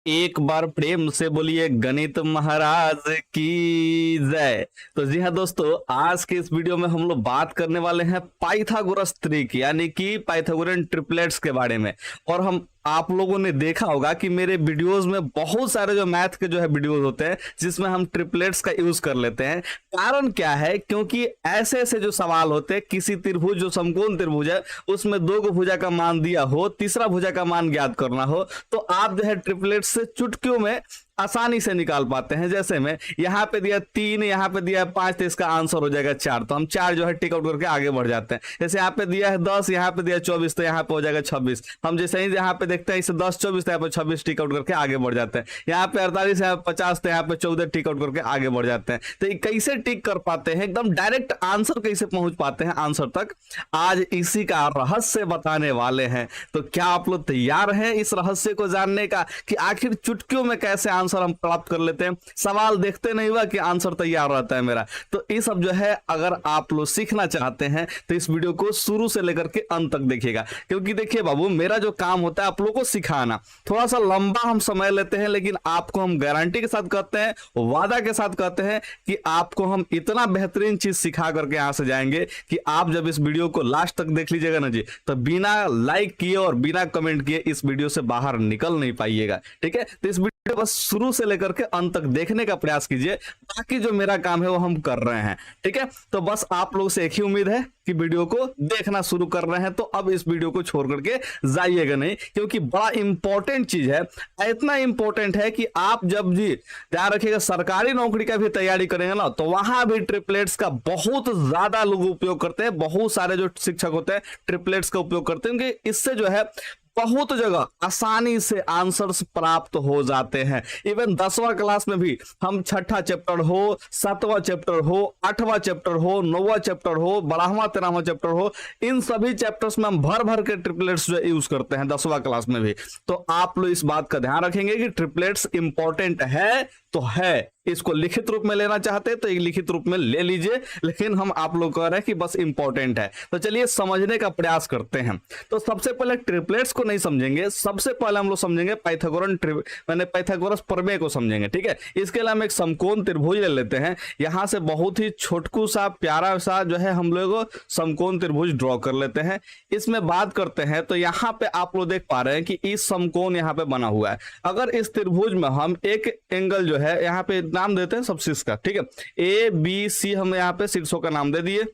एक बार प्रेम से बोलिए गणित महाराज की जय। तो जी हाँ दोस्तों, आज के इस वीडियो में हम लोग बात करने वाले हैं पाइथागोरस ट्रिक यानी कि पाइथागोरन ट्रिपलेट्स के बारे में। और हम आप लोगों ने देखा होगा कि मेरे वीडियोस में बहुत सारे जो मैथ के जो है वीडियोस होते हैं जिसमें हम ट्रिपलेट्स का यूज कर लेते हैं। कारण क्या है, क्योंकि ऐसे ऐसे जो सवाल होते हैं, किसी त्रिभुज जो समकोण त्रिभुज है उसमें दो को भुजा का मान दिया हो, तीसरा भुजा का मान ज्ञात करना हो, तो आप जो है ट्रिपलेट्स से चुटकियों में आसानी से निकाल पाते हैं। जैसे में यहाँ पे दिया 3, यहाँ पे दिया 5, तो इसका आंसर हो जाएगा 4, तो हम 4 जो है टिक आउट करके आगे बढ़ जाते हैं। जैसे यहाँ पे दिया है 10, यहाँ पे दिया 24, तो यहाँ पे हो जाएगा 26। हम जैसे ही यहाँ पे देखते हैं इसे 10 24, तो यहाँ पे 26 टिक आउट करके आगे बढ़ जाते हैं। यहाँ पे 48, यहाँ पे 50, तो यहाँ पे 14 टिक आउट करके आगे बढ़ जाते हैं। तो ये कैसे टिक कर पाते हैं, एकदम डायरेक्ट आंसर कैसे पहुंच पाते हैं आंसर तक, आज इसी का रहस्य बताने वाले हैं। तो क्या आप लोग तैयार हैं इस रहस्य को जानने का कि आखिर चुटकियों में कैसे आंसर हम प्राप्त कर लेते हैं। सवाल देखते नहीं हुआ कि आंसर तैयार रहता है मेरा। तो ये सब जो है अगर आप लोग सीखना चाहते हैं तो इस वीडियो को शुरू से लेकर के अंत तक देखिएगा, क्योंकि देखिए बाबू, मेरा जो काम होता है आप लोगों को सिखाना। थोड़ा सा लंबा हम समय लेते हैं, लेकिन आपको हम गारंटी के साथ कहते हैं, वादा के साथ कहते हैं कि आपको हम इतना बेहतरीन चीज सिखा करके यहां से जाएंगे कि आप जब इस वीडियो को लास्ट तक देख लीजिएगा ना जी, तो बिना लाइक किए और बिना कमेंट किए इस वीडियो से बाहर निकल नहीं पाइएगा। ठीक है, तो इस वीडियो बस शुरू से लेकर के अंत तक देखने का प्रयास कीजिए। बाकी जो मेरा काम है वो हम कर रहे हैं। ठीक है, तो बस आप लोग से एक ही उम्मीद है कि वीडियो को देखना शुरू कर रहे हैं, तो अब इस वीडियो को छोड़ करके जाइएगा नहीं, क्योंकि बड़ा इंपॉर्टेंट चीज है। इतना इंपॉर्टेंट है कि आप जब जी ध्यान रखिएगा सरकारी नौकरी का भी तैयारी करेंगे ना, तो वहां भी ट्रिपलेट्स का बहुत ज्यादा लोग उपयोग करते हैं। बहुत सारे जो शिक्षक होते हैं ट्रिपलेट्स का उपयोग करते हैं, क्योंकि इससे जो है बहुत जगह आसानी से आंसर्स प्राप्त हो जाते हैं। इवन 10वां क्लास में भी हम 6ठा चैप्टर हो, 7वां चैप्टर हो, 8वां चैप्टर हो, 9वां चैप्टर हो, 12वां 13वां चैप्टर हो, इन सभी चैप्टर्स में हम भर भर के ट्रिपलेट्स जो यूज करते हैं 10वां क्लास में भी। तो आप लोग इस बात का ध्यान रखेंगे कि ट्रिपलेट्स इंपॉर्टेंट है तो है। इसको लिखित रूप में लेना चाहते हैं तो एक लिखित रूप में ले लीजिए, लेकिन हम आप लोग कह रहे हैं कि बस इंपॉर्टेंट है। तो चलिए समझने का प्रयास करते हैं। तो सबसे पहले ट्रिपलेट्स को नहीं समझेंगे, सबसे पहले हम लोग समझेंगे पाइथागोरस प्रमेय को समझेंगे। ठीक है, इसके लिए हम एक समकोण त्रिभुज ले लेते हैं। यहां से बहुत ही छोटकू सा प्यारा सा जो है हम लोग समकोण त्रिभुज ड्रॉ कर लेते हैं। इसमें बात करते हैं तो यहाँ पे आप लोग देख पा रहे हैं कि इस समकोण यहाँ पे बना हुआ है। अगर इस त्रिभुज में हम एक एंगल जो है यहाँ पे नाम देते हैं सब शीर्ष का, ठीक है, ए बी सी हम यहाँ पे शीर्षों का नाम दे दिए।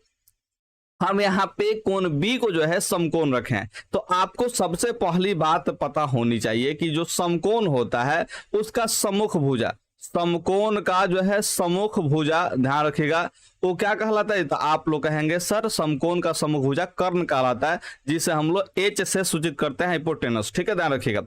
हम यहाँ पे कोण बी को जो है समकोण रखें। तो आपको सबसे पहली बात पता होनी चाहिए कि जो समकोण होता है उसका सम्मुख भुजा, समकोण का जो है सम्मुख भुजा, ध्यान रखिएगा, वो क्या कहलाता है। तो आप लोग कहेंगे सर समकोण का सम्मुख भुजा कर्ण कहलाता है, जिसे हम लोग एच से सूचित करते हैं, हाइपोटेनस। ठीक है, ध्यान रखिएगा।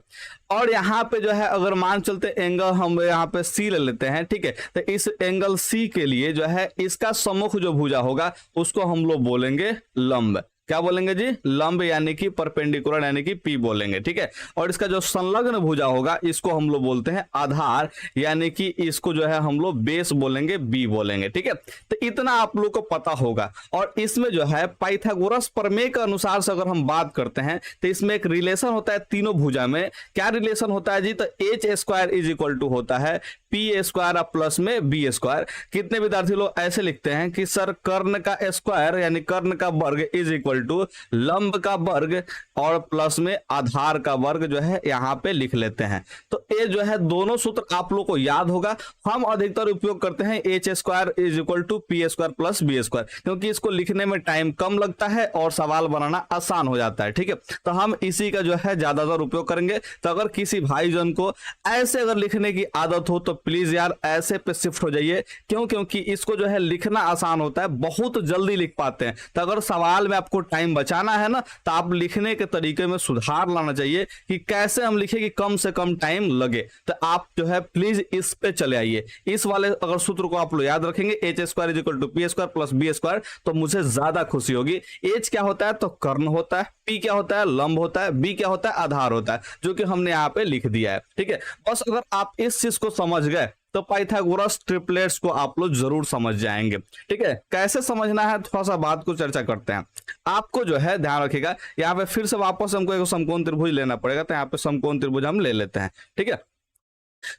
और यहाँ पे जो है अगर मान चलते एंगल हम यहाँ पे सी ले लेते हैं, ठीक है, तो इस एंगल सी के लिए जो है इसका सम्मुख जो भुजा होगा उसको हम लोग बोलेंगे लंब। क्या बोलेंगे जी? लंब, यानी कि परपेंडिकुलर, यानी कि पी बोलेंगे। ठीक है, और इसका जो संलग्न भुजा होगा इसको हम लोग बोलते हैं आधार, यानी कि इसको जो है हम लोग बेस बोलेंगे, बी बोलेंगे। ठीक है, तो इतना आप लोग को पता होगा। और इसमें जो है पाइथागोरस प्रमेय के अनुसार से अगर हम बात करते हैं तो इसमें एक रिलेशन होता है तीनों भुजा में। क्या रिलेशन होता है जी? तो H square is equal to होता है पी स्क्वायर प्लस में बी स्क्वायर। कितने विद्यार्थी लोग ऐसे लिखते हैं कि सर कर्ण का स्क्वायर यानी कर्ण का वर्ग इज इक्वल टू लंब का वर्ग और प्लस में आधार का वर्ग जो है यहाँ पे लिख लेते हैं। तो ये जो है दोनों सूत्र आप लोग को याद होगा। हम अधिकतर उपयोग करते हैं H square is equal to P square plus B square, क्योंकि इसको लिखने में टाइम कम लगता है और सवाल बनाना आसान हो जाता है। ठीक है, तो हम इसी का जो है ज्यादातर उपयोग करेंगे। तो अगर किसी भाईजन को ऐसे अगर लिखने की आदत हो तो प्लीज यार ऐसे पे शिफ्ट हो जाइए। क्यों? क्योंकि इसको जो है लिखना आसान होता है, बहुत जल्दी लिख पाते हैं। तो अगर सवाल में आपको टाइम बचाना है ना, तो आप लिखने के तरीके में सुधार लाना चाहिए कि कैसे हम लिखें कि कम से कम टाइम लगे। तो आप जो है प्लीज इस पे चले आइए। इस वाले अगर सूत्र को आप लोग याद रखेंगे, H square is equal to P square plus B square, तो मुझे ज्यादा खुशी होगी। एच क्या होता है? तो कर्ण होता है। पी क्या होता है? लंब होता है। बी क्या होता है? आधार होता है, जो कि हमने यहाँ पे लिख दिया है। ठीक है, बस अगर आप इस चीज को समझ गए तो पाइथागोरस ट्रिपलेट्स को आप लोग जरूर समझ जाएंगे। ठीक है, कैसे समझना है थोड़ा सा बात को चर्चा करते हैं। आपको जो है ध्यान रखिएगा, यहाँ पे फिर से वापस हमको एक समकोण त्रिभुज लेना पड़ेगा। तो यहाँ पे समकोण त्रिभुज हम ले लेते हैं। ठीक है,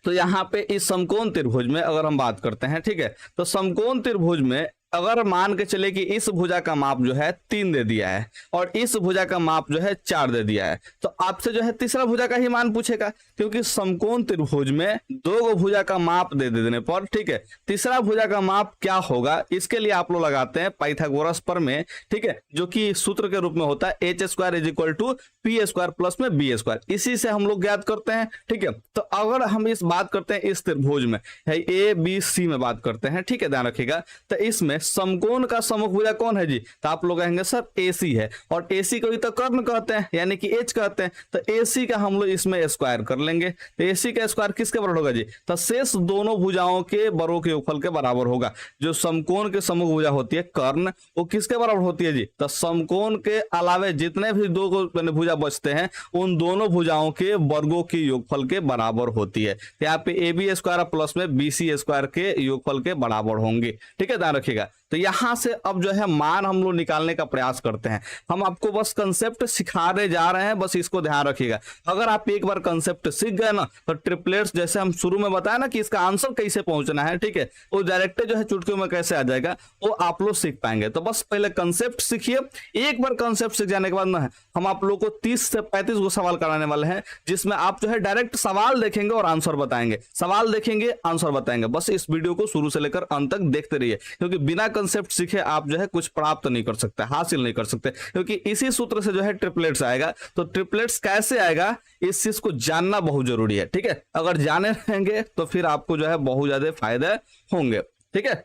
तो यहाँ पे इस समकोण त्रिभुज में अगर हम बात करते हैं, ठीक है, तो समकोण त्रिभुज में अगर मान के चले कि इस भुजा का माप जो है 3 दे दिया है और इस भुजा का माप जो है 4 दे दिया है, तो आपसे जो है तीसरा भुजा का ही मान पूछेगा, क्योंकि समकोण त्रिभुज में 2 भुजा का माप दे देने पर, ठीक है, तीसरा भुजा का माप क्या होगा, इसके लिए आप लोग लगाते हैं पाइथागोरस प्रमेय, ठीक है, जो कि सूत्र के रूप में होता है h² = p² प्लस में b², इसी से हम लोग ज्ञात करते हैं, ठीक है। तो अगर हम इस बात करते हैं इस त्रिभुज में है ABC में बात करते हैं, ठीक है, ध्यान रखिएगा, तो इसमें समकोण का सम्मुख भुजा कौन है जी, तो आप लोग कहेंगे सर AC है, और AC को ही तो कर्ण कहते हैं, यानी कि H कहते हैं, तो AC का हम लोग इसमें स्क्वायर कर लेंगे, तो AC का स्क्वायर किसके बराबर होगा जी, तो शेष दोनों भुजाओं के बड़ों के योगफल के बराबर होगा। जो समकोण के सम्मुख भुजा होती है कर्ण, वो किसके बराबर होती है जी, तो समकोण के अलावे जितने भी 2 भुजा बचते हैं उन दोनों भुजाओं के वर्गों के योगफल के बराबर होती है। तो यहाँ पे AB² प्लस में BC² के योगफल के बराबर होंगे, ठीक है, ध्यान रखिएगा। तो यहां से अब जो है मान हम लोग निकालने का प्रयास करते हैं, हम आपको बस कंसेप्ट सिखाने जा रहे हैं, बस इसको ध्यान रखिएगा। अगर आप एक बार कंसेप्ट सीख गए ना, तो ट्रिपलेट्स जैसे हम शुरू में बताया ना कि इसका आंसर कैसे पहुंचना है, ठीक है, वो डायरेक्ट जो है चुटकियों में कैसे आ जाएगा, वो आप लोग सीख पाएंगे। तो बस पहले कंसेप्ट सीखिए, एक बार कंसेप्ट सीख जाने के बाद ना हम आप लोग को 30 से 35 गो सवाल कराने वाले हैं, जिसमें आप जो है डायरेक्ट सवाल देखेंगे और आंसर बताएंगे, सवाल देखेंगे आंसर बताएंगे। बस इस वीडियो को शुरू से लेकर अंत तक देखते रहिए, क्योंकि बिना कंसेप्ट सीखे आप जो है कुछ प्राप्त नहीं कर सकते, हासिल नहीं कर सकते, क्योंकि इसी सूत्र से जो है ट्रिपलेट्स आएगा। तो ट्रिपलेट्स कैसे आएगा इस चीज को जानना बहुत जरूरी है, ठीक है, अगर जाने रहेंगे तो फिर आपको जो है बहुत ज्यादा फायदे होंगे, ठीक है।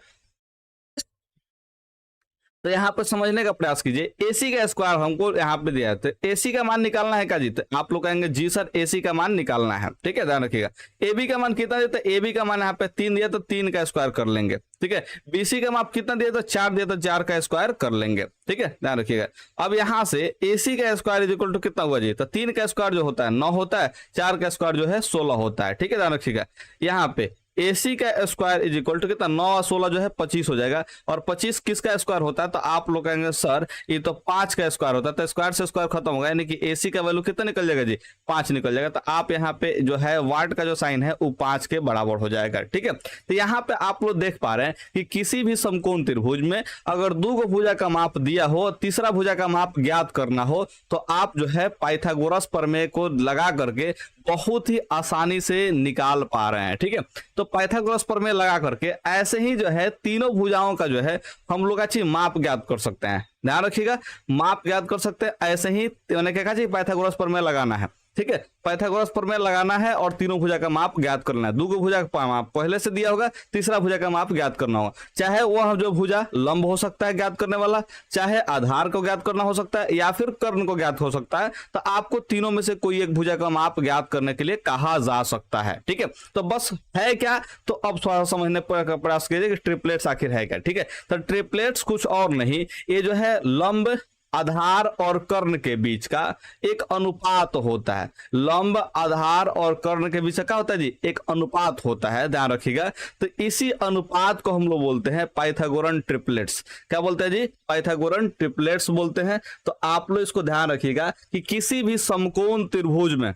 तो यहाँ पर समझने का प्रयास कीजिए, AC का स्क्वायर हमको यहाँ पे दिया है, तो AC का मान निकालना है क्या जी, तो आप लोग कहेंगे जी सर AC का मान निकालना है, ठीक है, ध्यान रखिएगा। AB का मान कितना देता है, AB का मान यहाँ पे 3 दिया तो 3 का स्क्वायर कर लेंगे, ठीक है। BC का माप कितना दिया तो 4 दिया तो 4 का स्क्वायर कर लेंगे, ठीक है, ध्यान रखिएगा। अब यहाँ से AC का स्क्वायर इक्वल टू कितना हुआ जी, तो 3 का स्क्वायर जो होता है 9 होता है, 4 का स्क्वायर जो है 16 होता है, ठीक है, ध्यान रखिएगा। यहाँ पे AC का स्क्वायर इज इक्वल टू कितना, 9 और 16 जो है 25 हो जाएगा, और 25 किसका स्क्वायर होता है, तो आप लोग कहेंगे सर ये तो 5 का स्क्वायर होता है, तो स्क्वायर से स्क्वायर खत्म होगा, यानी कि AC का वैल्यू कितना निकल जाएगा जी, 5 निकल जाएगा। तो आप यहाँ पे जो है वाट का जो साइन है वो 5 के बराबर हो जाएगा, ठीक है। तो यहाँ पे आप लोग देख पा रहे हैं कि किसी भी समकोण त्रिभुज में अगर 2 भुजा का माप दिया हो, तीसरा भुजा का माप ज्ञात करना हो, तो आप जो है पाइथागोरस प्रमेय को लगा करके बहुत ही आसानी से निकाल पा रहे हैं, ठीक है। तो पाइथागोरस प्रमेय लगा करके ऐसे ही जो है तीनों भुजाओं का जो है हम लोग अच्छी माप ज्ञात कर सकते हैं, ध्यान रखिएगा, माप ज्ञात कर सकते हैं ऐसे ही, मैंने क्या कहा पाइथागोरस प्रमेय लगाना है, ठीक है, पाइथागोरस प्रमेय लगाना है और तीनों भुजा का माप ज्ञात करना है। 2 भुजा का माप पहले से दिया होगा, तीसरा भुजा का माप ज्ञात करना होगा, चाहे वह जो भुजा लंब हो सकता है ज्ञात करने वाला, चाहे आधार को ज्ञात करना हो सकता है, या फिर कर्ण को ज्ञात हो सकता है। तो आपको तीनों में से कोई एक भुजा का माप ज्ञात करने के लिए कहा जा सकता है, ठीक है। तो बस है क्या, तो अब थोड़ा समझने का प्रयास कीजिए कि ट्रिपलेट्स आखिर है क्या, ठीक है। तो ट्रिपलेट्स कुछ और नहीं, ये जो है लंब, आधार और कर्ण के बीच का एक अनुपात होता है। लंब, आधार और कर्ण के बीच का क्या होता है जी, एक अनुपात होता है, ध्यान रखिएगा। तो इसी अनुपात को हम लोग बोलते हैं पाइथागोरन ट्रिपलेट्स। क्या बोलते हैं जी, पाइथागोरन ट्रिपलेट्स बोलते हैं। तो आप लोग इसको ध्यान रखिएगा कि किसी भी समकोण त्रिभुज में,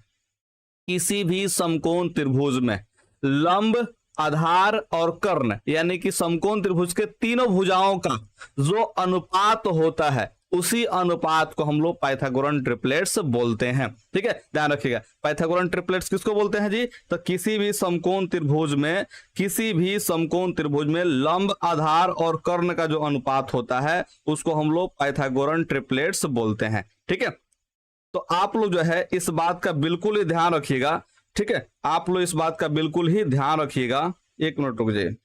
किसी भी समकोण त्रिभुज में लंब, आधार और कर्ण यानी कि समकोण त्रिभुज के तीनों भुजाओं का जो अनुपात होता है, उसी अनुपात को हम लोग पाइथागोरन ट्रिपलेट्स बोलते हैं, ठीक है, ध्यान रखिएगा। पाइथागोरन ट्रिपलेट्स किसको बोलते हैं जी, तो किसी भी समकोण त्रिभुज में, किसी भी समकोण त्रिभुज में लंब, आधार और कर्ण का जो अनुपात होता है उसको हम लोग पाइथागोरन ट्रिपलेट्स बोलते हैं, ठीक है। तो आप लोग जो है इस बात का बिल्कुल ही ध्यान रखिएगा, ठीक है, आप लोग इस बात का बिल्कुल ही ध्यान रखिएगा। एक मिनट रुक जाइए।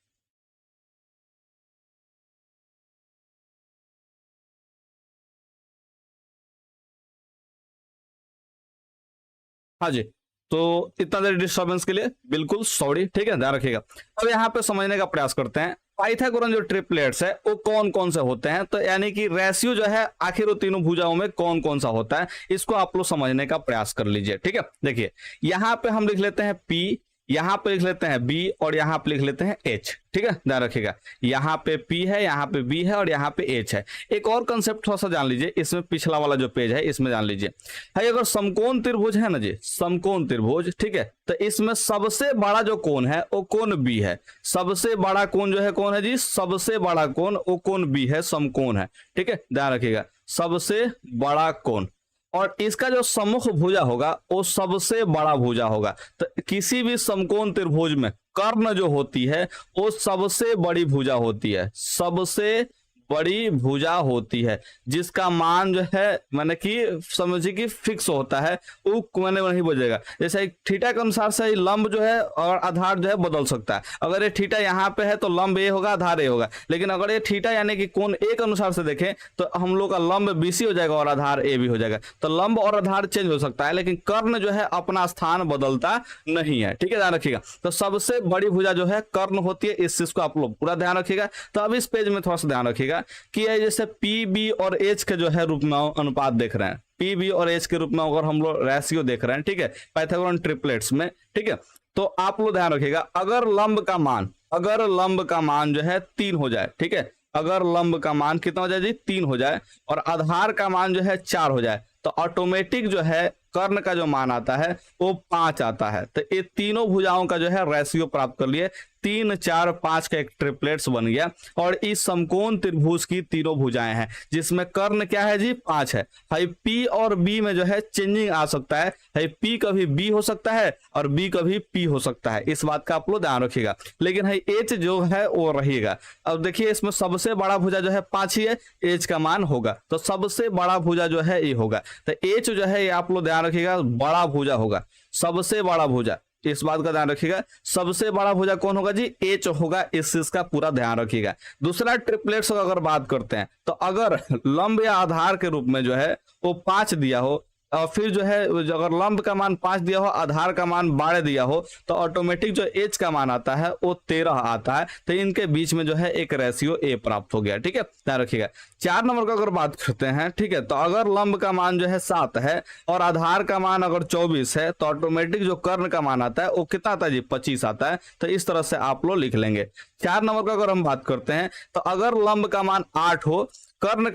हाँ जी, तो इतना देर डिस्टर्बेंस के लिए बिल्कुल सॉरी, ठीक है, ध्यान रखिएगा। अब यहाँ पे समझने का प्रयास करते हैं पाइथागोरन जो ट्रिपलेट्स है वो कौन कौन से होते हैं। तो यानी कि रेशियो जो है आखिर वो तीनों भुजाओं में कौन कौन सा होता है, इसको आप लोग समझने का प्रयास कर लीजिए, ठीक है। देखिए यहाँ पे हम लिख लेते हैं P, यहाँ पे लिख लेते हैं बी और यहाँ पे लिख लेते हैं एच, ठीक है, ध्यान रखिएगा। यहाँ पे पी है, यहाँ पे बी है और यहाँ पे एच है। एक और कंसेप्ट थोड़ा सा जान लीजिए, इसमें पिछला वाला जो पेज है इसमें जान लीजिए भाई, अगर समकोण त्रिभुज है ना जी, समकोण त्रिभुज, ठीक है, तो इसमें सबसे बड़ा जो कोण है वो कोण बी है। सबसे बड़ा कोण जो है कौन है जी, सबसे बड़ा कोण वो कोण बी है, समकोण है, ठीक है, ध्यान रखिएगा, सबसे बड़ा कोण। और इसका जो सम्मुख भुजा होगा वो सबसे बड़ा भुजा होगा। तो किसी भी समकोण त्रिभुज में कर्ण जो होती है वो सबसे बड़ी भुजा होती है, सबसे बड़ी भुजा होती है, जिसका मान जो है माने कि समझिए कि फिक्स होता है, वो मैंने वही बजेगा। जैसे थीटा के अनुसार से लंब जो है और आधार जो है बदल सकता है। अगर ये थीटा यहाँ पे है तो लंब ए होगा, आधार ए होगा। लेकिन अगर ये थीटा यानी कि कोण ए के अनुसार से देखें तो हम लोग का लंब बीसी हो जाएगा और आधार ए भी हो जाएगा। तो लंब और आधार चेंज हो सकता है, लेकिन कर्ण जो है अपना स्थान बदलता नहीं है, ठीक है, ध्यान रखिएगा। तो सबसे बड़ी भुजा जो है कर्ण होती है, इस चीज को आप लोग पूरा ध्यान रखिएगा। तो अब इस पेज में थोड़ा सा ध्यान रखिएगा कि ये जैसे पी बी और एच के जो है रूप में अनुपात देख रहे हैं, पी बी और एच के रूप में अगर हम लोग रेशियो देख रहे हैं, ठीक है, पाइथागोरन ट्रिपलेट्स में, ठीक है, तो आप लोग ध्यान रखिएगा, अगर लंब का मान जो है 3 हो जाए, ठीक है, अगर लंब का मान कितना हो जाए जी, 3 हो जाए, और आधार का मान जो है 4 हो जाए, तो ऑटोमेटिक जो है कर्ण का जो मान आता है वो 5 आता है। तो ये तीनों भुजाओं का जो है रेशियो प्राप्त कर लिए, 3 4 5 का एक ट्रिपलेट्स बन गया। और इस समकोण त्रिभुज की तीनों भुजाएं हैं, जिसमें कर्ण क्या है जी, 5 है। भाई पी और बी में जो है चेंजिंग आ सकता है, भाई पी कभी बी हो सकता है और बी कभी पी हो सकता है, इस बात का आप लोग ध्यान रखिएगा। लेकिन भाई एच जो है वो रहेगा। अब देखिए इसमें सबसे बड़ा भुजा जो है 5 ही है, एच का मान होगा, तो सबसे बड़ा भुजा जो है ये होगा। तो एच जो है ये आप लोग ध्यान रखिएगा, बड़ा भुजा होगा, सबसे बड़ा भुजा, इस बात का ध्यान रखिएगा। सबसे बड़ा भुजा कौन होगा जी, एच होगा, इस चीज का पूरा ध्यान रखिएगा। दूसरा ट्रिपलेट्स का अगर बात करते हैं, तो अगर लंब या आधार के रूप में जो है वो 5 दिया हो, और फिर जो है अगर लंब का मान 5 दिया हो, आधार का मान 12 दिया हो, तो ऑटोमेटिक जो एच का मान आता है वो 13 आता है। तो इनके बीच में जो है एक रेशियो ए प्राप्त हो गया, ठीक है, ध्यान रखिएगा। 4 नंबर का अगर बात करते हैं, ठीक है, तो अगर लंब का मान जो है 7 है और आधार का मान अगर 24 है, तो ऑटोमेटिक जो कर्ण का मान आता है वो कितना आता है जी, 25 आता है। तो इस तरह से आप लोग लिख लेंगे। 4 नंबर का अगर हम बात करते हैं, तो अगर लंब का मान 8 हो, कर्ण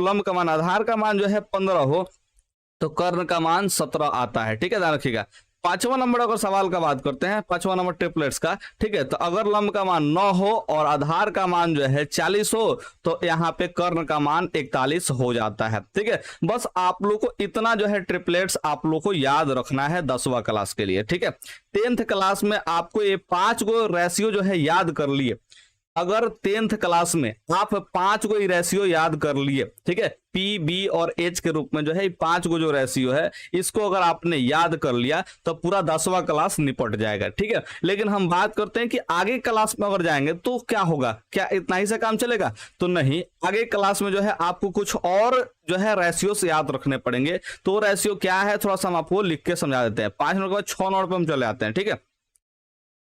लंब का मान आधार का मान जो है 15 हो, तो कर्ण का मान 17 आता है, ठीक है, ध्यान रखिएगा। 5वां नंबर अगर सवाल का बात करते हैं, 5वां नंबर ट्रिपलेट्स का, ठीक है, तो अगर लंब का मान 9 हो और आधार का मान जो है 40 हो, तो यहाँ पे कर्ण का मान 41 हो जाता है, ठीक है। बस आप लोग को इतना जो है ट्रिपलेट्स आप लोग को याद रखना है 10वां क्लास के लिए, ठीक है। 10th क्लास में आपको ये 5 गो रेशियो जो है याद कर लिए। अगर 10th क्लास में आप 5 गो रेशियो याद कर लिए, ठीक है, पी बी और एच के रूप में जो है 5 गो जो रेशियो है, इसको अगर आपने याद कर लिया तो पूरा 10वां क्लास निपट जाएगा, ठीक है। लेकिन हम बात करते हैं कि आगे क्लास में अगर जाएंगे तो क्या होगा, क्या इतना ही से काम चलेगा, तो नहीं, आगे क्लास में जो है आपको कुछ और जो है रेशियो से याद रखने पड़ेंगे। तो रेशियो क्या है थोड़ा सा हम आपको लिख के समझा देते हैं। 5 नंबर के बाद 6 नंबर पे हम चले आते हैं, ठीक है।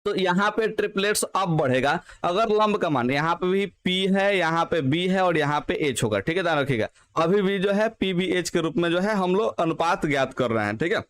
तो यहाँ पे ट्रिपलेट्स अब बढ़ेगा। अगर लंब का मान यहाँ पे भी P है, यहाँ पे B है और यहाँ पे H होगा, ठीक है, ध्यान रखिएगा। अभी भी जो है PBH के रूप में जो है हम लोग अनुपात ज्ञात कर रहे हैं, ठीक है।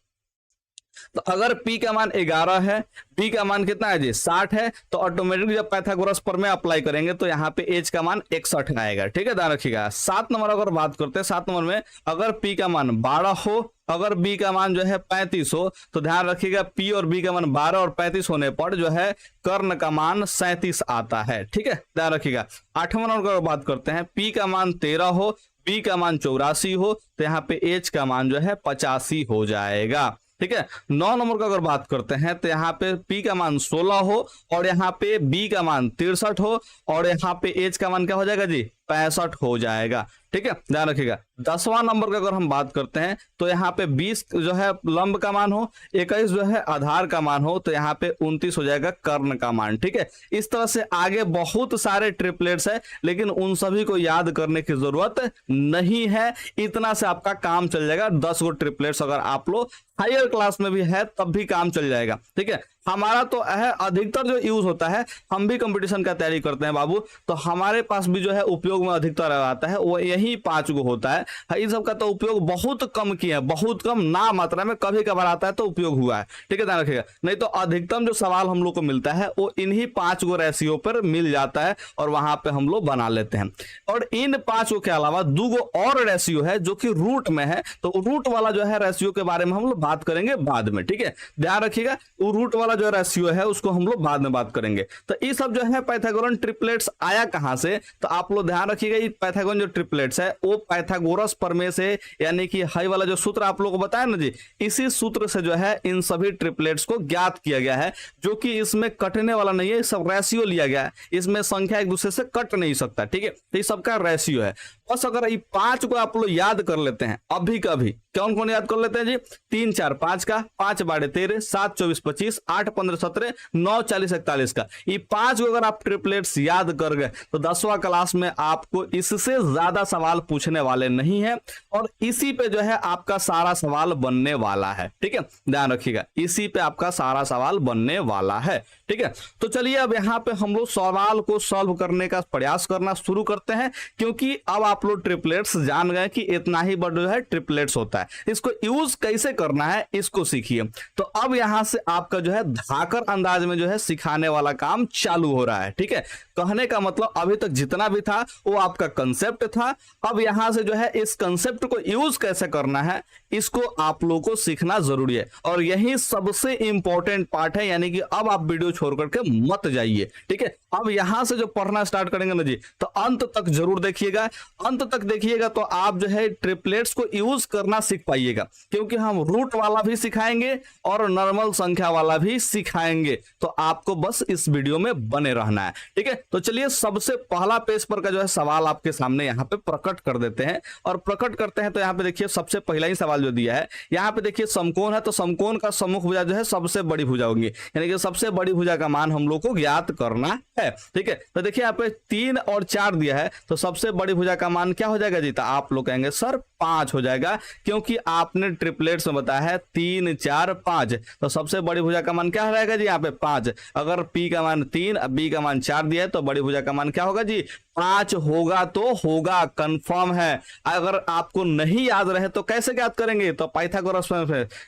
तो अगर P का मान 11 है, B का मान कितना है जी 60 है, तो ऑटोमेटिक जब पाइथागोरस प्रमेय अप्लाई करेंगे तो यहाँ पे H का मान 61 आएगा, ठीक है, ध्यान रखिएगा। 7 नंबर अगर बात करते हैं, 7 नंबर में अगर P का मान 12 हो, अगर B का मान जो है 35 हो, तो ध्यान रखिएगा P और B का मान 12 और 35 होने पर जो है कर्ण का मान 37 आता है, ठीक है, ध्यान रखिएगा। 8वां नंबर अगर बात करते हैं, P का मान 13 हो, B का मान 84 हो, तो यहाँ पे H का मान जो है 85 हो जाएगा, ठीक है। 9 नंबर का अगर बात करते हैं, तो यहाँ पे P का मान 16 हो और यहाँ पे B का मान 63 हो और यहाँ पे H का मान क्या हो जाएगा जी 65 हो जाएगा, ठीक है, ध्यान रखिएगा। 10वां नंबर का अगर हम बात करते हैं, तो यहाँ पे 20 जो है लंब का मान हो, 21 जो है आधार का मान हो, तो यहाँ पे 29 हो जाएगा कर्ण का मान, ठीक है। इस तरह से आगे बहुत सारे ट्रिपलेट्स है, लेकिन उन सभी को याद करने की जरूरत नहीं है, इतना से आपका काम चल जाएगा। 10 गो ट्रिपलेट्स अगर आप लोग हायर क्लास में भी है तब भी काम चल जाएगा, ठीक है। हमारा तो है अधिकतर जो यूज होता है, हम भी कंपटीशन का तैयारी करते हैं बाबू, तो हमारे पास भी जो है उपयोग में अधिकतर आता है वो यही यही 5 गो होता है। इन सब का तो उपयोग बहुत कम किया है, बहुत कम, ना मात्रा में, कभी कभार आता है तो उपयोग हुआ है, ठीक है, ध्यान रखिएगा। नहीं तो अधिकतम जो सवाल हम लोग को मिलता है वो इन्हीं 5 गो रेशियो पर मिल जाता है और वहां पे हम लोग बना लेते हैं। और इन 5 गो के अलावा 2 गो और रेशियो है जो कि रूट में है, तो रूट वाला जो है रेशियो के बारे में हम लोग बात करेंगे बाद में, ठीक है, ध्यान रखिएगा। वो रूट वाला जो रेशियो है उसको हम लोग बाद में बात करेंगे। तो ये सब जो है पाइथागोरन ट्रिपलेट्स आया कहां से, तो आप लोग ध्यान रखिएगा, ये पाइथागोरन जो ट्रिपलेट्स है वो पाइथागोरस प्रमेय से, यानी कि हाई वाला जो सूत्र आप लोगों को बताया ना जी, इसी सूत्र से जो है इन सभी ट्रिपलेट्स को ज्ञात किया गया है, जो कि इसमें कटने वाला नहीं है, सब रेशियो लिया गया है, इसमें संख्या एक दूसरे से कट नहीं सकता, ठीक है, तो ये सबका रेशियो है। बस अगर ये 5 को आप लोग याद कर लेते हैं अभी कभी, कौन कौन याद कर लेते हैं जी, 3 4 5 का, 5 बाड़े 13, 7 24 25, 8 15 17, 9 40 41 का, ये 5 को अगर आप ट्रिपलेट्स याद कर गए तो 10वां क्लास में आपको इससे ज्यादा सवाल पूछने वाले नहीं है, और इसी पे जो है आपका सारा सवाल बनने वाला है, ठीक है, ध्यान रखिएगा, इसी पे आपका सारा सवाल बनने वाला है, ठीक है। तो चलिए अब यहाँ पे हम लोग सवाल को सॉल्व करने का प्रयास करना शुरू करते हैं, क्योंकि अब आप लोग ट्रिपलेट्स जान गए कि इतना ही बड़ा जो है ट्रिपलेट्स होता है, इसको यूज कैसे करना है इसको सीखिए। तो अब यहां से आपका जो है धाकर अंदाज में जो है सिखाने वाला काम चालू हो रहा है, ठीक है। कहने का मतलब अभी तक जितना भी था वो आपका कंसेप्ट था, अब यहां से जो है इस कंसेप्ट को यूज कैसे करना है इसको आप लोगों को सीखना जरूरी है, और यही सबसे इंपॉर्टेंट पार्ट है, यानी कि अब आप वीडियो छोड़ करके मत जाइए, ठीक है। अब यहां से जो पढ़ना स्टार्ट करेंगे ना जी, तो अंत तक जरूर देखिएगा, अंत तक देखिएगा तो आप जो है ट्रिपलेट्स को यूज करना सीख पाइएगा, क्योंकि हम रूट वाला भी सिखाएंगे और नॉर्मल संख्या वाला भी सिखाएंगे, तो आपको बस इस वीडियो में बने रहना है, ठीक है। तो चलिए सबसे पहला पेज पर का जो है सवाल आपके सामने यहाँ पे प्रकट कर देते हैं, और प्रकट करते हैं तो यहाँ पे देखिए सबसे पहला ही सवाल जो दिया है, यहाँ पे देखिए समकोण है, तो समकोण का सम्मुख भुजा जो है सबसे बड़ी भुजा होगी, यानी कि सबसे बड़ी भुजा का मान हम लोग को ज्ञात करना है, ठीक है। तो देखिए यहाँ पे 3 और 4 दिया है, तो सबसे बड़ी भुजा का मान क्या हो जाएगा जी, तो आप लोग कहेंगे सर 5 हो जाएगा, क्योंकि आपने ट्रिपलेट्स में बताया है 3 4 5, तो सबसे बड़ी भुजा का मान क्या रहेगा जी, यहाँ पे 5। अगर P का मान 3, B का मान 4 दिया है, तो बड़ी भुजा का मान क्या होगा जी, 5 होगा, तो होगा, कंफर्म है। अगर आपको नहीं याद रहे तो कैसे याद करेंगे, तो पाइथागोरस में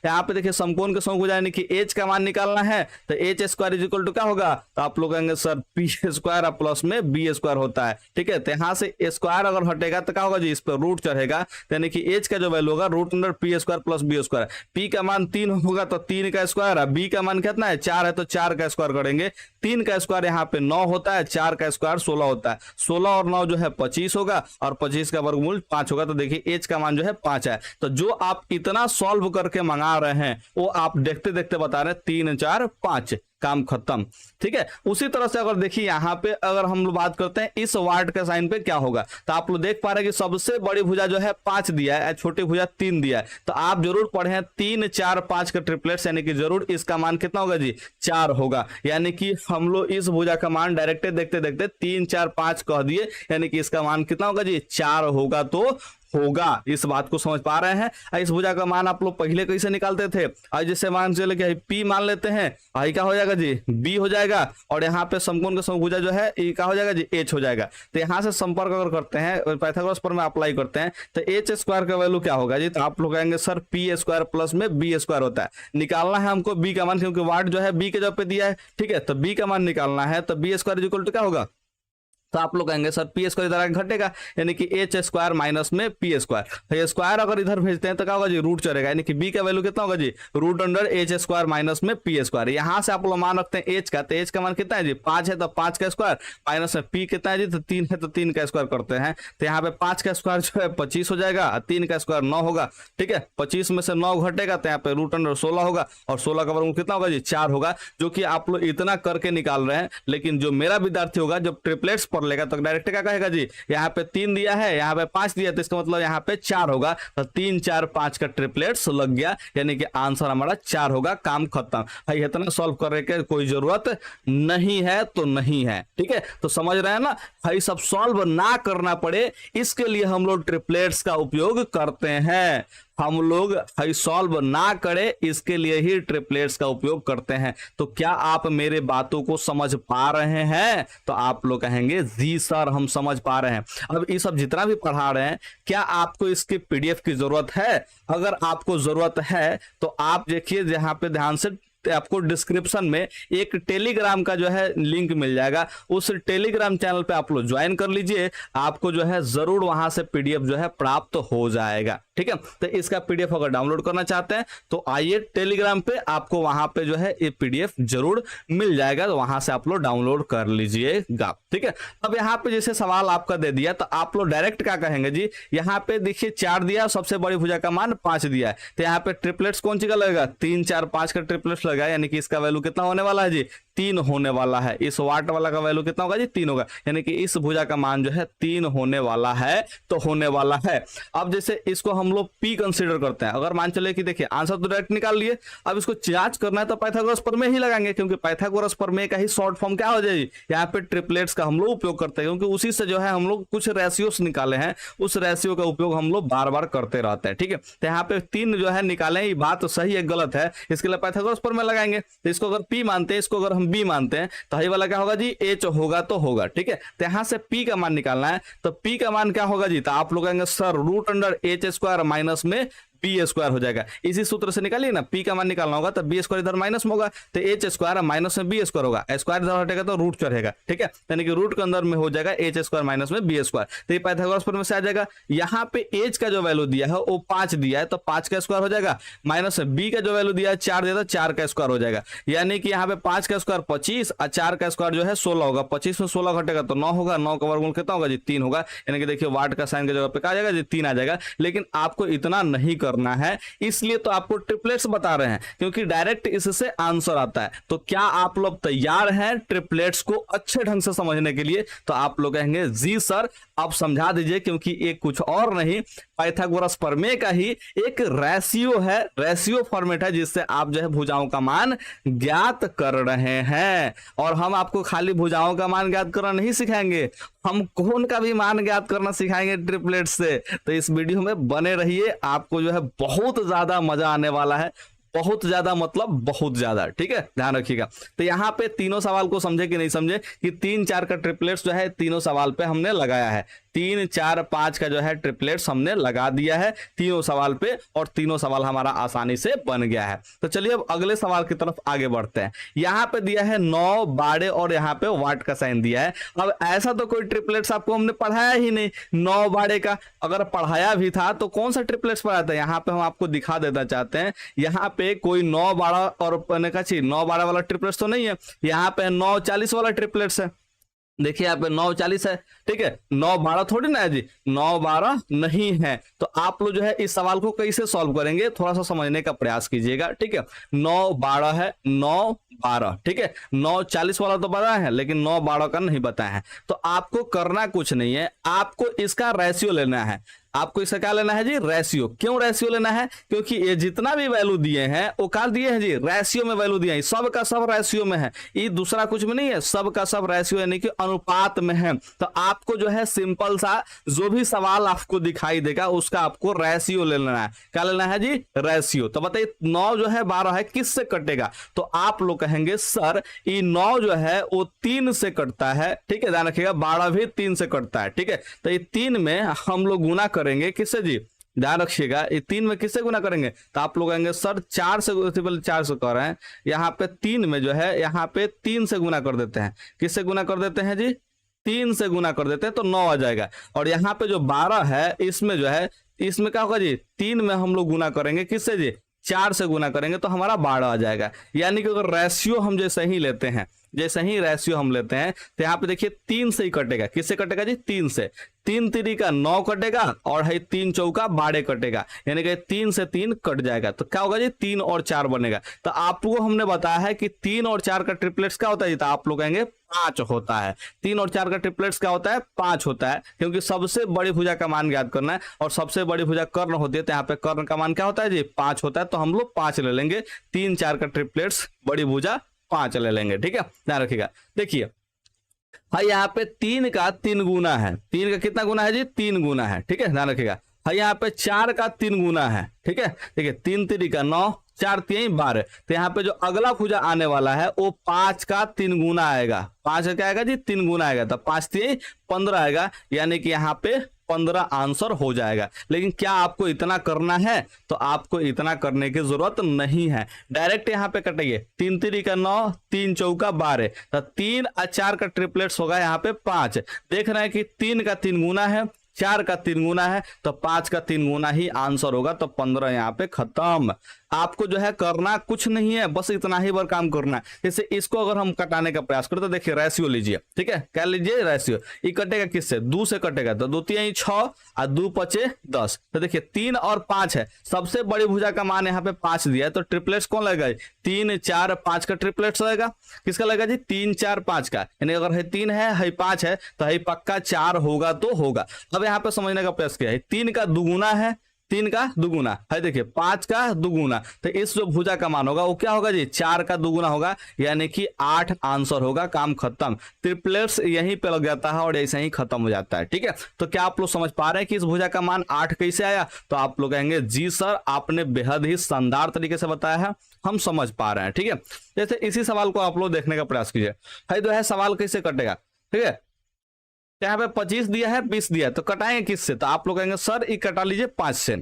यहाँ पे देखिए समकोण के समकोण यानी कि h का मान निकालना है, तो h square is equal to क्या होगा, तो आप लोग कहेंगे सर p स्क्वायर प्लस में b स्क्वायर होता है, ठीक है। तो यहाँ से स्क्वायर अगर हटेगा तो क्या होगा जी, इस पर रूट चढ़ेगा, यानी कि h का जो वैल्यू होगा root under p square plus b square, p का मान 3 होगा तो 3 का स्क्वायर है, b का मान कितना है 4 है, तो 4 का स्क्वायर करेंगे, 3 का स्क्वायर यहाँ पे 9 होता है, 4 का स्क्वायर 16 होता है, 16 और 9 जो है 25 होगा, और 25 का वर्गमूल 5 होगा, तो देखिए h का मान जो है 5 है। तो जो आप इतना सॉल्व करके मंगा रहे हैं वो आप देखते देखते बता रहे हैं 3 4 5, काम खत्म, ठीक है। उसी तरह से अगर देखिए यहाँ पे अगर हम लोग बात करते हैं इस वार्ड के साइन पे क्या होगा, तो आप लोग देख पा रहे हैं कि सबसे बड़ी भुजा जो है 5 दिया है, छोटी भुजा 3 दिया है, तो आप जरूर पढ़े 3 4 5 का ट्रिपलेट्स, यानी कि जरूर इसका मान कितना होगा जी, 4 होगा, यानी कि हम लोग इस भुजा का मान डायरेक्ट देखते देखते 3 4 5 कह दिए, यानी कि इसका मान कितना होगा जी, 4 होगा, तो होगा। इस बात को समझ पा रहे हैं। इस भुजा का मान आप लोग पहले कैसे निकालते थे, आज जैसे मान चले कि P मान लेते हैं, आई क्या हो जाएगा जी, B हो जाएगा, और यहाँ पे समकोण का समभुजा जो है ये क्या हो जाएगा जी, H हो जाएगा। तो यहाँ से संपर्क अगर करते हैं पाइथागोरस पर में अप्लाई करते हैं तो h स्क्वायर का वैल्यू क्या होगा जी, तो आप लोग कहेंगे सर P स्क्वायर प्लस में B स्क्वायर होता है, निकालना है हमको B का मान, क्योंकि वार्ड जो है B के जगह पे दिया है, ठीक है, तो B का मान निकालना है, तो B स्क्वायर इक्वल टू क्या होगा, तो आप लोग कहेंगे सर पी स्क्वायर इधर आगे घटेगा, यानी कि एच स्क्वायर माइनस में पी स्क्वायर, तो स्क्वायर अगर इधर भेजते हैं तो क्या होगा जी, रूट चलेगा, यानी कि बी का वैल्यू कितना होगा जी, root under H square minus में पी स्क्वायर। यहां से आप लोग मान रखते हैं एच का, तो एच का मान कितना है जी, 5 है, तो 5 का स्क्वायर माइनस में पी कितना है जी, तो 3 है, तो 3 का स्क्वायर करते हैं, तो यहाँ पे 5 का स्क्वायर जो है 25 हो जाएगा, 3 का स्क्वायर 9 होगा, ठीक है, 25 में से 9 घटेगा तो यहाँ पे रूट अंडर 16 होगा, और 16 का वर्गमूल कितना होगा जी, 4 होगा, जो कि आप लोग इतना करके निकाल रहे हैं। लेकिन जो मेरा विद्यार्थी होगा जब ट्रिपलेट्स पढ़ लेगा तो डायरेक्ट कहेगा जी, यहाँ पे 3 दिया है, यहाँ पे 5 दिया, तो इसका मतलब यहाँ पे 4 होगा, तो 3 4 5 का ट्रिपलेट्स लग गया, यानी कि आंसर हमारा 4 होगा, काम खत्म। भाई इतना सॉल्व करने की कोई जरूरत नहीं है, तो नहीं है, ठीक है, तो समझ रहे हैं ना भाई, सब सॉल्व ना करना पड़े इसके लिए हम लोग ट्रिपलेट्स का उपयोग करते हैं। हम लोग सॉल्व ना करें इसके लिए ही ट्रिपलेट्स का उपयोग करते हैं। तो क्या आप मेरे बातों को समझ पा रहे हैं? तो आप लोग कहेंगे जी सर हम समझ पा रहे हैं। अब ये सब जितना भी पढ़ा रहे हैं, क्या आपको इसके पीडीएफ की जरूरत है? अगर आपको जरूरत है तो आप देखिए यहाँ पे ध्यान से, आपको डिस्क्रिप्शन में एक टेलीग्राम का जो है लिंक मिल जाएगा, उस टेलीग्राम चैनल पे आप लोग ज्वाइन कर लीजिए, आपको जो है जरूर वहां से पीडीएफ जो है प्राप्त हो जाएगा। ठीक है, तो इसका पीडीएफ अगर डाउनलोड करना चाहते हैं तो आइए टेलीग्राम पे, आपको वहां पे जो है ये पीडीएफ जरूर मिल जाएगा, तो वहां से आप लोग डाउनलोड कर लीजिएगा। ठीक है, अब यहाँ पे जैसे सवाल आपका दे दिया तो आप लोग डायरेक्ट क्या कहेंगे जी, यहाँ पे देखिए 4 दिया, सबसे बड़ी भुजा का मान 5 दिया है, तो यहाँ पे ट्रिपलेट्स कौन सी का लगेगा? 3 4 5 का ट्रिपलेट्स लगा, यानी कि इसका वैल्यू कितना होने वाला है जी? 3 होने वाला है। इस वाट वाला का वैल्यू कितना होगा जी? 3 होगा, यानी कि इस भुजा का मान जो है 3 होने वाला है, तो होने वाला है। अब जैसे इसको हम लोग P कंसीडर करते हैं, अगर मान चले कि देखिए आंसर तो डायरेक्ट निकाल लिए, अब इसको जांच करना है तो पाइथागोरस प्रमेय ही लगाएंगे, क्योंकि पाइथागोरस प्रमेय का ही शॉर्ट फॉर्म क्या हो जाएगी, यहाँ पे ट्रिपलेट्स का हम लोग उपयोग करते हैं, क्योंकि उसी से जो है हम लोग कुछ रेशियोस निकाले हैं, उस रेशियो का उपयोग हम लोग बार बार करते रहते हैं। ठीक है, तो यहाँ पे 3 जो है निकाले, ये बात सही है गलत है, इसके लिए पाइथागोरस प्रमेय लगाएंगे। तो इसको अगर P मानते हैं, इसको अगर हम B मानते हैं, तो ये वाला क्या होगा जी? H होगा तो होगा। ठीक है, तो यहां से P का मान निकालना है, तो P का मान क्या होगा जी? तो आप लोग कहेंगे sir root under H square minus में बी स्क्वायर हो जाएगा, इसी सूत्र से निकालिए ना, P का मान निकालना होगा तो बी स्क्वायर इधर माइनस में होगा, तो एच स्क्वायर माइनस में बी स्क्वायर होगा, स्क्वायर इधर हटेगा तो रूट चढ़ेगा। ठीक है, यानी कि रूट के अंदर में हो जाएगा एच स्क्वायर माइनस में बी स्क्वायर, तो ये पाइथागोरस प्रमेय से आ जाएगा। यहाँ पे एच का जो वैल्यू दिया है वो 5 दिया है, तो 5 का स्क्वायर हो जाएगा, माइनस बी का जो वैल्यू दिया है 4 दिया, तो 4 का स्क्वायर हो जाएगा, यानी कि यहाँ पे 5 का स्क्वायर 25 और 4 का स्क्वायर जो है 16 होगा, 25 में 16 घटेगा तो 9 होगा, 9 का वर्गमूल कितना होगा जी? 3 होगा, यानी कि देखिए वाट का साइन की जगह पे क्या आ जाएगा जी? 3 आ जाएगा। लेकिन आपको इतना नहीं करना है, इसलिए तो आपको ट्रिपलेट्स बता रहे हैं, क्योंकि डायरेक्ट इससे आंसर आता है। तो क्या आप लोग तैयार हैं ट्रिपलेट्स को अच्छे ढंग से समझने के लिए? तो आप लोग कहेंगे जी सर आप समझा दीजिए, क्योंकि एक कुछ और नहीं, पाइथागोरस प्रमेय का ही एक रेशियो है, रेशियो फॉर्मेट है, जिससे आप जो है भुजाओं का मान ज्ञात कर रहे हैं। और हम आपको खाली भुजाओं का मान ज्ञात करना नहीं सिखाएंगे, हम कोण का भी मान ज्ञात करना सिखाएंगे ट्रिपलेट से। तो इस वीडियो में बने रहिए, आपको जो है बहुत ज्यादा मजा आने वाला है, बहुत ज्यादा मतलब बहुत ज्यादा। ठीक है, ध्यान रखिएगा। तो यहाँ पे तीनों सवाल को समझे कि नहीं समझे, कि 3 4 का ट्रिपलेट्स जो है तीनों सवाल पे हमने लगाया है, 3 4 5 का जो है ट्रिपलेट्स हमने लगा दिया है तीनों सवाल पे, और तीनों सवाल हमारा आसानी से बन गया है। तो चलिए अब अगले सवाल की तरफ आगे बढ़ते हैं। यहाँ पे दिया है 9 12 और यहाँ पे वाट का साइन दिया है। अब ऐसा तो कोई ट्रिपलेट्स आपको हमने पढ़ाया ही नहीं, 9 12 का अगर पढ़ाया भी था तो कौन सा ट्रिपलेट्स पढ़ाया था? यहाँ पे हम आपको दिखा देना चाहते हैं, यहाँ पे कोई 9 12 और 9 12 वाला ट्रिपलेट्स तो नहीं है, यहाँ पे 9 40 वाला ट्रिपलेट्स है। देखिए यहाँ पे 9 40 है, ठीक है, 9 12 थोड़ी ना है जी, 9 12 नहीं है। तो आप लोग जो है इस सवाल को कैसे सॉल्व करेंगे, थोड़ा सा समझने का प्रयास कीजिएगा। ठीक है, 9 12 है, 9 12, ठीक है, 9 40 वाला तो बताया है, लेकिन 9 12 का नहीं बताया है। तो आपको करना कुछ नहीं है, आपको इसका रेशियो लेना है। आपको इसका क्या लेना है जी? रेशियो। क्यों रेशियो लेना है? क्योंकि ये जितना भी वैल्यू दिए हैं वो क्या दिए हैं जी? रेशियो में वैल्यू दिए हैं, सब का सब रेशियो में है, ये दूसरा कुछ में नहीं है, सब का सब रेशियो यानी कि अनुपात में है। तो आपको जो है सिंपल सा जो भी सवाल आपको दिखाई देगा उसका आपको रेशियो लेना है। क्या लेना है जी? रेशियो। तो बताइए 9 जो है 12 है, किससे कटेगा? तो आप लोग कहेंगे सर ये 9 जो है वो 3 से कटता है। ठीक है, ध्यान रखिएगा, 12 भी 3 से कटता है। ठीक है, तो ये 3 में हम लोग गुना करेंगे, किससे जी? ध्यान रखिएगा, ये 3 में किससे गुना करेंगे? तो आप लोग कहेंगे सर 4 से, 4 से कर रहे हैं, यहाँ पे 3 में जो है यहाँ पे 3 से गुना कर देते हैं। किससे गुना कर देते हैं जी? 3 से गुना कर देते हैं तो 9 आ जाएगा। और यहाँ पे जो 12 है इसमें जो है, इसमें क्या होगा जी? 3 में हम लोग गुना करेंगे, किससे जी? 4 से गुना करेंगे तो हमारा 12 आ जाएगा। यानी कि अगर रेशियो हम जैसे ही लेते हैं, जैसे ही रेशियो हम लेते हैं तो यहाँ पे देखिए 3 से ही कटेगा। किससे कटेगा जी? 3 से। 3 3 का 9 कटेगा और है 3 चौका 12 कटेगा, यानी कि 3 से 3 कट जाएगा। तो क्या होगा जी? 3 और 4 बनेगा। तो आपको हमने बताया है कि 3 और 4 का ट्रिपलेट्स क्या होता है? तो आप लोग कहेंगे 5 होता है। 3 और 4 का ट्रिपलेट्स क्या होता है? 5 होता है, क्योंकि सबसे बड़ी भुजा का मान ज्ञात करना है और सबसे बड़ी भुजा कर्ण होती है, तो यहाँ पे कर्ण का मान क्या होता है जी? 5 होता है। तो हम लोग 5 ले लेंगे, 3 4 का ट्रिपलेट्स बड़ी भुजा 5 ले लेंगे। ठीक है, ध्यान रखिएगा। देखिए हाँ, यहाँ पे 3 का 3 गुना है। 3 का कितना गुना है जी? 3 गुना है। ठीक है, ध्यान रखिएगा। है यहाँ पे 4 का 3 गुना है, ठीक है। देखिए 3 3 का 9, 4 3 12, तो यहाँ पे जो अगला भुजा आने वाला है वो 5 का 3 गुना आएगा। 5 का क्या आएगा जी? 3 गुना आएगा, तो 5 3 15 आएगा, यानी कि यहाँ पे 15 आंसर हो जाएगा। लेकिन क्या आपको इतना करना है? तो आपको इतना करने की जरूरत नहीं है, डायरेक्ट यहाँ पे कटेंगे। 3 3 का 9, 3 चौका 12, तो 3 और 4 का ट्रिपलेट्स होगा यहाँ पे 5। देख रहे हैं कि 3 का 3 गुना है, 4 का 3 गुना है, तो 5 का 3 गुना ही आंसर होगा, तो 15 यहाँ पे खत्म। आपको जो है करना कुछ नहीं है, बस इतना ही बार काम करना है। जैसे इसको अगर हम कटाने का प्रयास करें तो देखिए रेशियो लीजिए, ठीक है, क्या लीजिए? रेशियो। ये कटेगा किससे? 2 से कटेगा, तो 2 3 6 और 2 5 10। तो देखिए 3 और 5 है, सबसे बड़ी भुजा का मान यहाँ पे 5 दिया है, तो ट्रिपलेट्स कौन लगेगा? 3 4 5 का ट्रिपलेट्स लगेगा। किसका लगेगा जी? 3 4 5 का, यानी अगर है 3 है 5 है, तो है पक्का 4 होगा तो होगा। अब यहाँ पे समझने का प्रयास किया है, 3 का दुगुना है, 3 का दुगुना है, देखिए 5 का दुगुना, तो इस जो भुजा का मान होगा वो क्या होगा जी? 4 का दुगुना होगा, यानी कि 8 आंसर होगा। काम खत्म। ट्रिपलेट्स यहीं पे लग जाता है और ऐसे ही खत्म हो जाता है, ठीक है। तो क्या आप लोग समझ पा रहे हैं कि इस भुजा का मान 8 कैसे आया? तो आप लोग कहेंगे जी सर आपने बेहद ही शानदार तरीके से बताया है, हम समझ पा रहे हैं, ठीक है। जैसे इसी सवाल को आप लोग देखने का प्रयास कीजिए, है जो है सवाल कैसे कटेगा, ठीक है। यहाँ पे 25 दिया है, 20 दिया है, तो कटाएंगे किससे? तो आप लोग कहेंगे सर ये कटा लीजिए 5 से।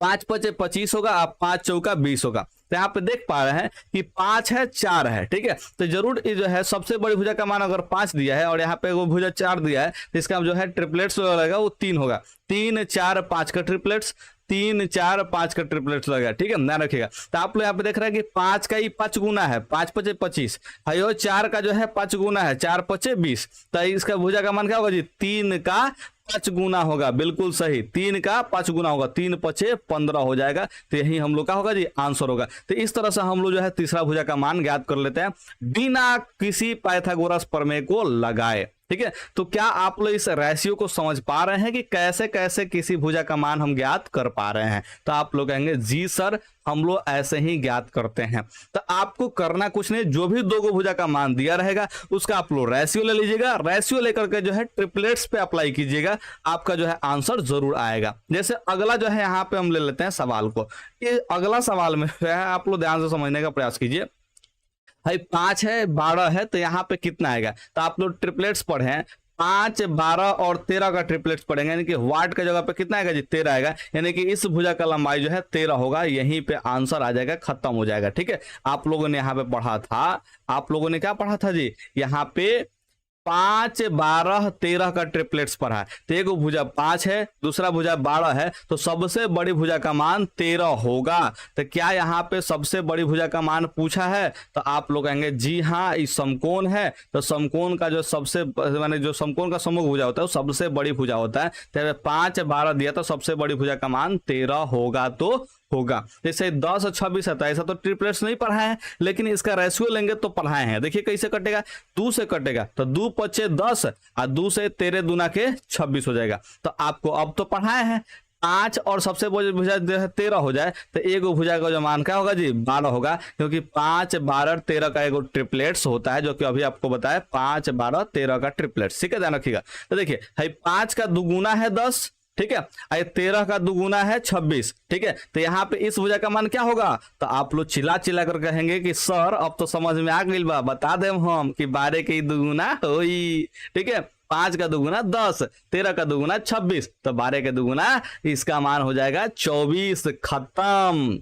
5 5 25 होगा, आप 5 चौका 20 होगा। तो यहाँ पे देख पा रहे हैं कि 5 है 4 है, ठीक है। तो जरूर ये जो है सबसे बड़ी भुजा का मान अगर 5 दिया है और यहाँ पे वो भुजा 4 दिया है, तो इसका जो है ट्रिपलेट्स लगेगा वो 3 होगा। 3 4 5 का ट्रिपलेट्स, 3 4 5 का ट्रिपलेट्स लगेगा, ठीक है, ध्यान रखिएगा। तो आप लोग यहाँ पे देख रहे हैं कि 5 का ही 5 गुना है, 5 5 25, है 4 का जो है 5 गुना है, 4 5 20, तो इसका भुजा का मान क्या होगा जी? 3 का 5 गुना होगा, बिल्कुल सही, 3 का 5 गुना होगा, 3 5 15 हो जाएगा। तो यही हम लोग का होगा जी आंसर होगा। तो इस तरह से हम लोग जो है तीसरा भुजा का मान ज्ञात कर लेते हैं बिना किसी पाइथागोरस प्रमेय को लगाए, ठीक है। तो क्या आप लोग इस रेशियो को समझ पा रहे हैं कि कैसे कैसे किसी भुजा का मान हम ज्ञात कर पा रहे हैं? तो आप लोग कहेंगे जी सर हम लोग ऐसे ही ज्ञात करते हैं। तो आपको करना कुछ नहीं, जो भी दो भुजा का मान दिया रहेगा उसका आप लोग रेशियो ले लीजिएगा, रेशियो लेकर के जो है ट्रिपलेट्स पे अप्लाई कीजिएगा, आपका जो है आंसर जरूर आएगा। जैसे अगला जो है यहाँ पे हम ले लेते हैं सवाल को। ये अगला सवाल में है, आप लोग ध्यान से समझने का प्रयास कीजिए। भाई 5 है 12 है, तो यहाँ पे कितना आएगा? तो आप लोग ट्रिपलेट्स पढ़े हैं, 5 12 और 13 का ट्रिपलेट्स पढ़ेंगे, यानी कि वाट का जगह पे कितना आएगा जी? 13 आएगा, यानी कि इस भुजा का लंबाई जो है 13 होगा। यहीं पे आंसर आ जाएगा, खत्म हो जाएगा, ठीक है। आप लोगों ने यहाँ पे पढ़ा था, आप लोगों ने क्या पढ़ा था जी? यहाँ पे 5 12 13 का ट्रिपलेट्स पढ़ा है। तो एक भुजा 5 है, दूसरा भुजा 12 है, तो सबसे बड़ी भुजा का मान 13 होगा। तो क्या यहाँ पे सबसे बड़ी भुजा का मान पूछा है? तो आप लोग कहेंगे जी हाँ, इस समकोण है, तो समकोण का जो सबसे माने जो समकोण का सम्मुख भुजा होता है वो सबसे बड़ी भुजा होता है। तो 5 12 दिया तो सबसे बड़ी भुजा का मान 13 होगा तो होगा। जैसे 10 और 26 है, तो ऐसा तो ट्रिपलेट्स नहीं पढ़ाए हैं, लेकिन इसका रेशियो लेंगे तो पढ़ाए हैं। देखिए कैसे कटेगा, 2 से कटेगा, तो 2 5 10 और 2 से 13 दूना के 26 हो जाएगा। तो आपको अब तो पढ़ाए हैं 5 और सबसे बड़ी भुजा जो है 13 हो जाए, तो एक भुजा का जो मान क्या होगा जी? 12 होगा, क्योंकि 5 12 13 का एक ट्रिपलेट्स होता है, जो कि अभी आपको बताया 5 12 13 का ट्रिपलेट्स, ठीक है, ध्यान रखिएगा। तो देखिए 5 का दुगुना है 10, ठीक है, 13 का दुगुना है 26, ठीक है। तो यहाँ पे इस भुजा का मान क्या होगा? तो आप लोग चिल्ला चिल्ला कर कहेंगे कि सर अब तो समझ में आ गई बा, बता दे हम कि 12 के दुगुना होई, ठीक है। 5 का दुगुना 10, 13 का दुगुना 26, तो 12 का दुगुना इसका मान हो जाएगा 24। खत्म,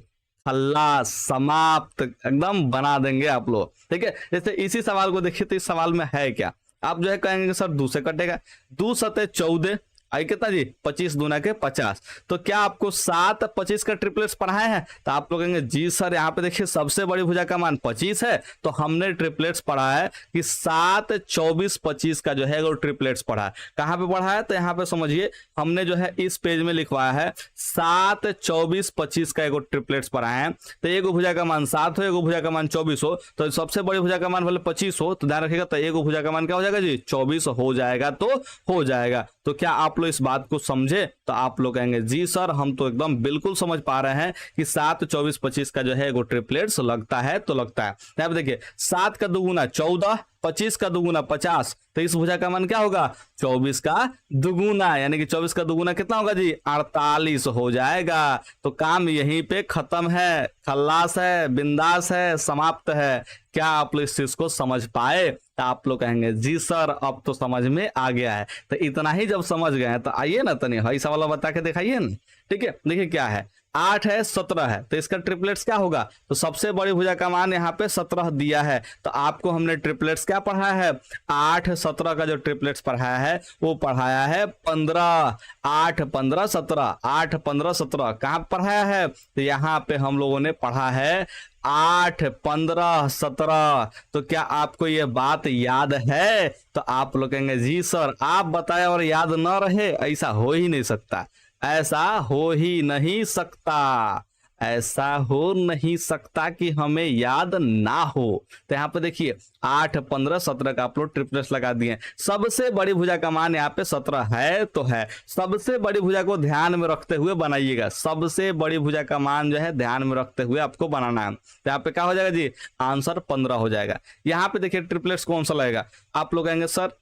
खल्लास, समाप्त, एकदम बना देंगे आप लोग, ठीक है। जैसे इसी सवाल को देखिए, तो इस सवाल में है क्या? आप जो है कहेंगे सर 2 से कटेगा, 2 7 14, आई कितना जी? 25 दूना के 50। तो क्या आपको 7 25 का ट्रिपलेट्स पढ़ाए हैं? तो आप लोग कहेंगे जी सर यहाँ पे देखिए सबसे बड़ी भुजा का मान 25 है, तो हमने ट्रिपलेट्स पढ़ा है कि 7 24 25 का जो है वो ट्रिपलेट्स पढ़ा है। कहाँ पे पढ़ा है? तो यहाँ पे समझिए, हमने जो है इस पेज में लिखवाया है 7 24 25 का एक ट्रिपलेट्स पढ़ाए हैं। तो एक भुजा का मान 7 हो, एक भुजा का मान 24 हो, तो सबसे बड़ी भुजा का मान भले 25 हो, तो ध्यान रखिएगा, तो एक भुजा का मान क्या हो जाएगा जी? 24 हो जाएगा तो हो जाएगा। तो क्या आप लोग इस बात को समझे? तो आप लोग कहेंगे जी सर हम तो एकदम बिल्कुल समझ पा रहे हैं कि 7 24 25 का जो है वो ट्रिपलेट्स लगता है तो लगता है। यहाँ पे देखिए 7 का दुगुना 14 25 का दुगुना 50, तो इस भुजा का मान क्या होगा 24 का दुगुना, यानी कि 24 का दुगुना कितना होगा जी 48 हो जाएगा। तो काम यहीं पे खत्म है, खल्लास है, बिंदास है, समाप्त है। क्या आप लोग इस चीज को समझ पाए? तो आप लोग कहेंगे जी सर अब तो समझ में आ गया है। तो इतना ही जब समझ गए तो आइए ना तनी ऐसा वाला बता के दिखाइए ना। ठीक है, देखिए क्या है, 8 है 17 है, तो इसका ट्रिपलेट्स क्या होगा? तो सबसे बड़ी भुजा का मान यहाँ पे 17 दिया है, तो आपको हमने ट्रिपलेट्स क्या पढ़ाया है? 8 17 का जो ट्रिपलेट्स पढ़ाया है वो पढ़ाया है 15। 8 15 17, 8 15 17 कहाँ पढ़ाया है? तो यहाँ पे हम लोगों ने पढ़ा है 8 15 17। तो क्या आपको ये बात याद है? तो आप लोग कहेंगे जी सर आप बताए और याद न रहे, ऐसा हो ही नहीं सकता, ऐसा हो ही नहीं सकता, ऐसा हो नहीं सकता कि हमें याद ना हो। तो यहाँ पे देखिए 8 15 17 का आप लोग ट्रिपलेट्स लगा दिए। सबसे बड़ी भुजा का मान यहाँ पे 17 है तो है, सबसे बड़ी भुजा को ध्यान में रखते हुए बनाइएगा, सबसे बड़ी भुजा का मान जो है ध्यान में रखते हुए आपको बनाना है। तो यहाँ पे क्या हो जाएगा जी आंसर 15 हो जाएगा। यहाँ पे देखिए ट्रिपलेट्स कौन सा लगेगा? आप लोग कहेंगे सर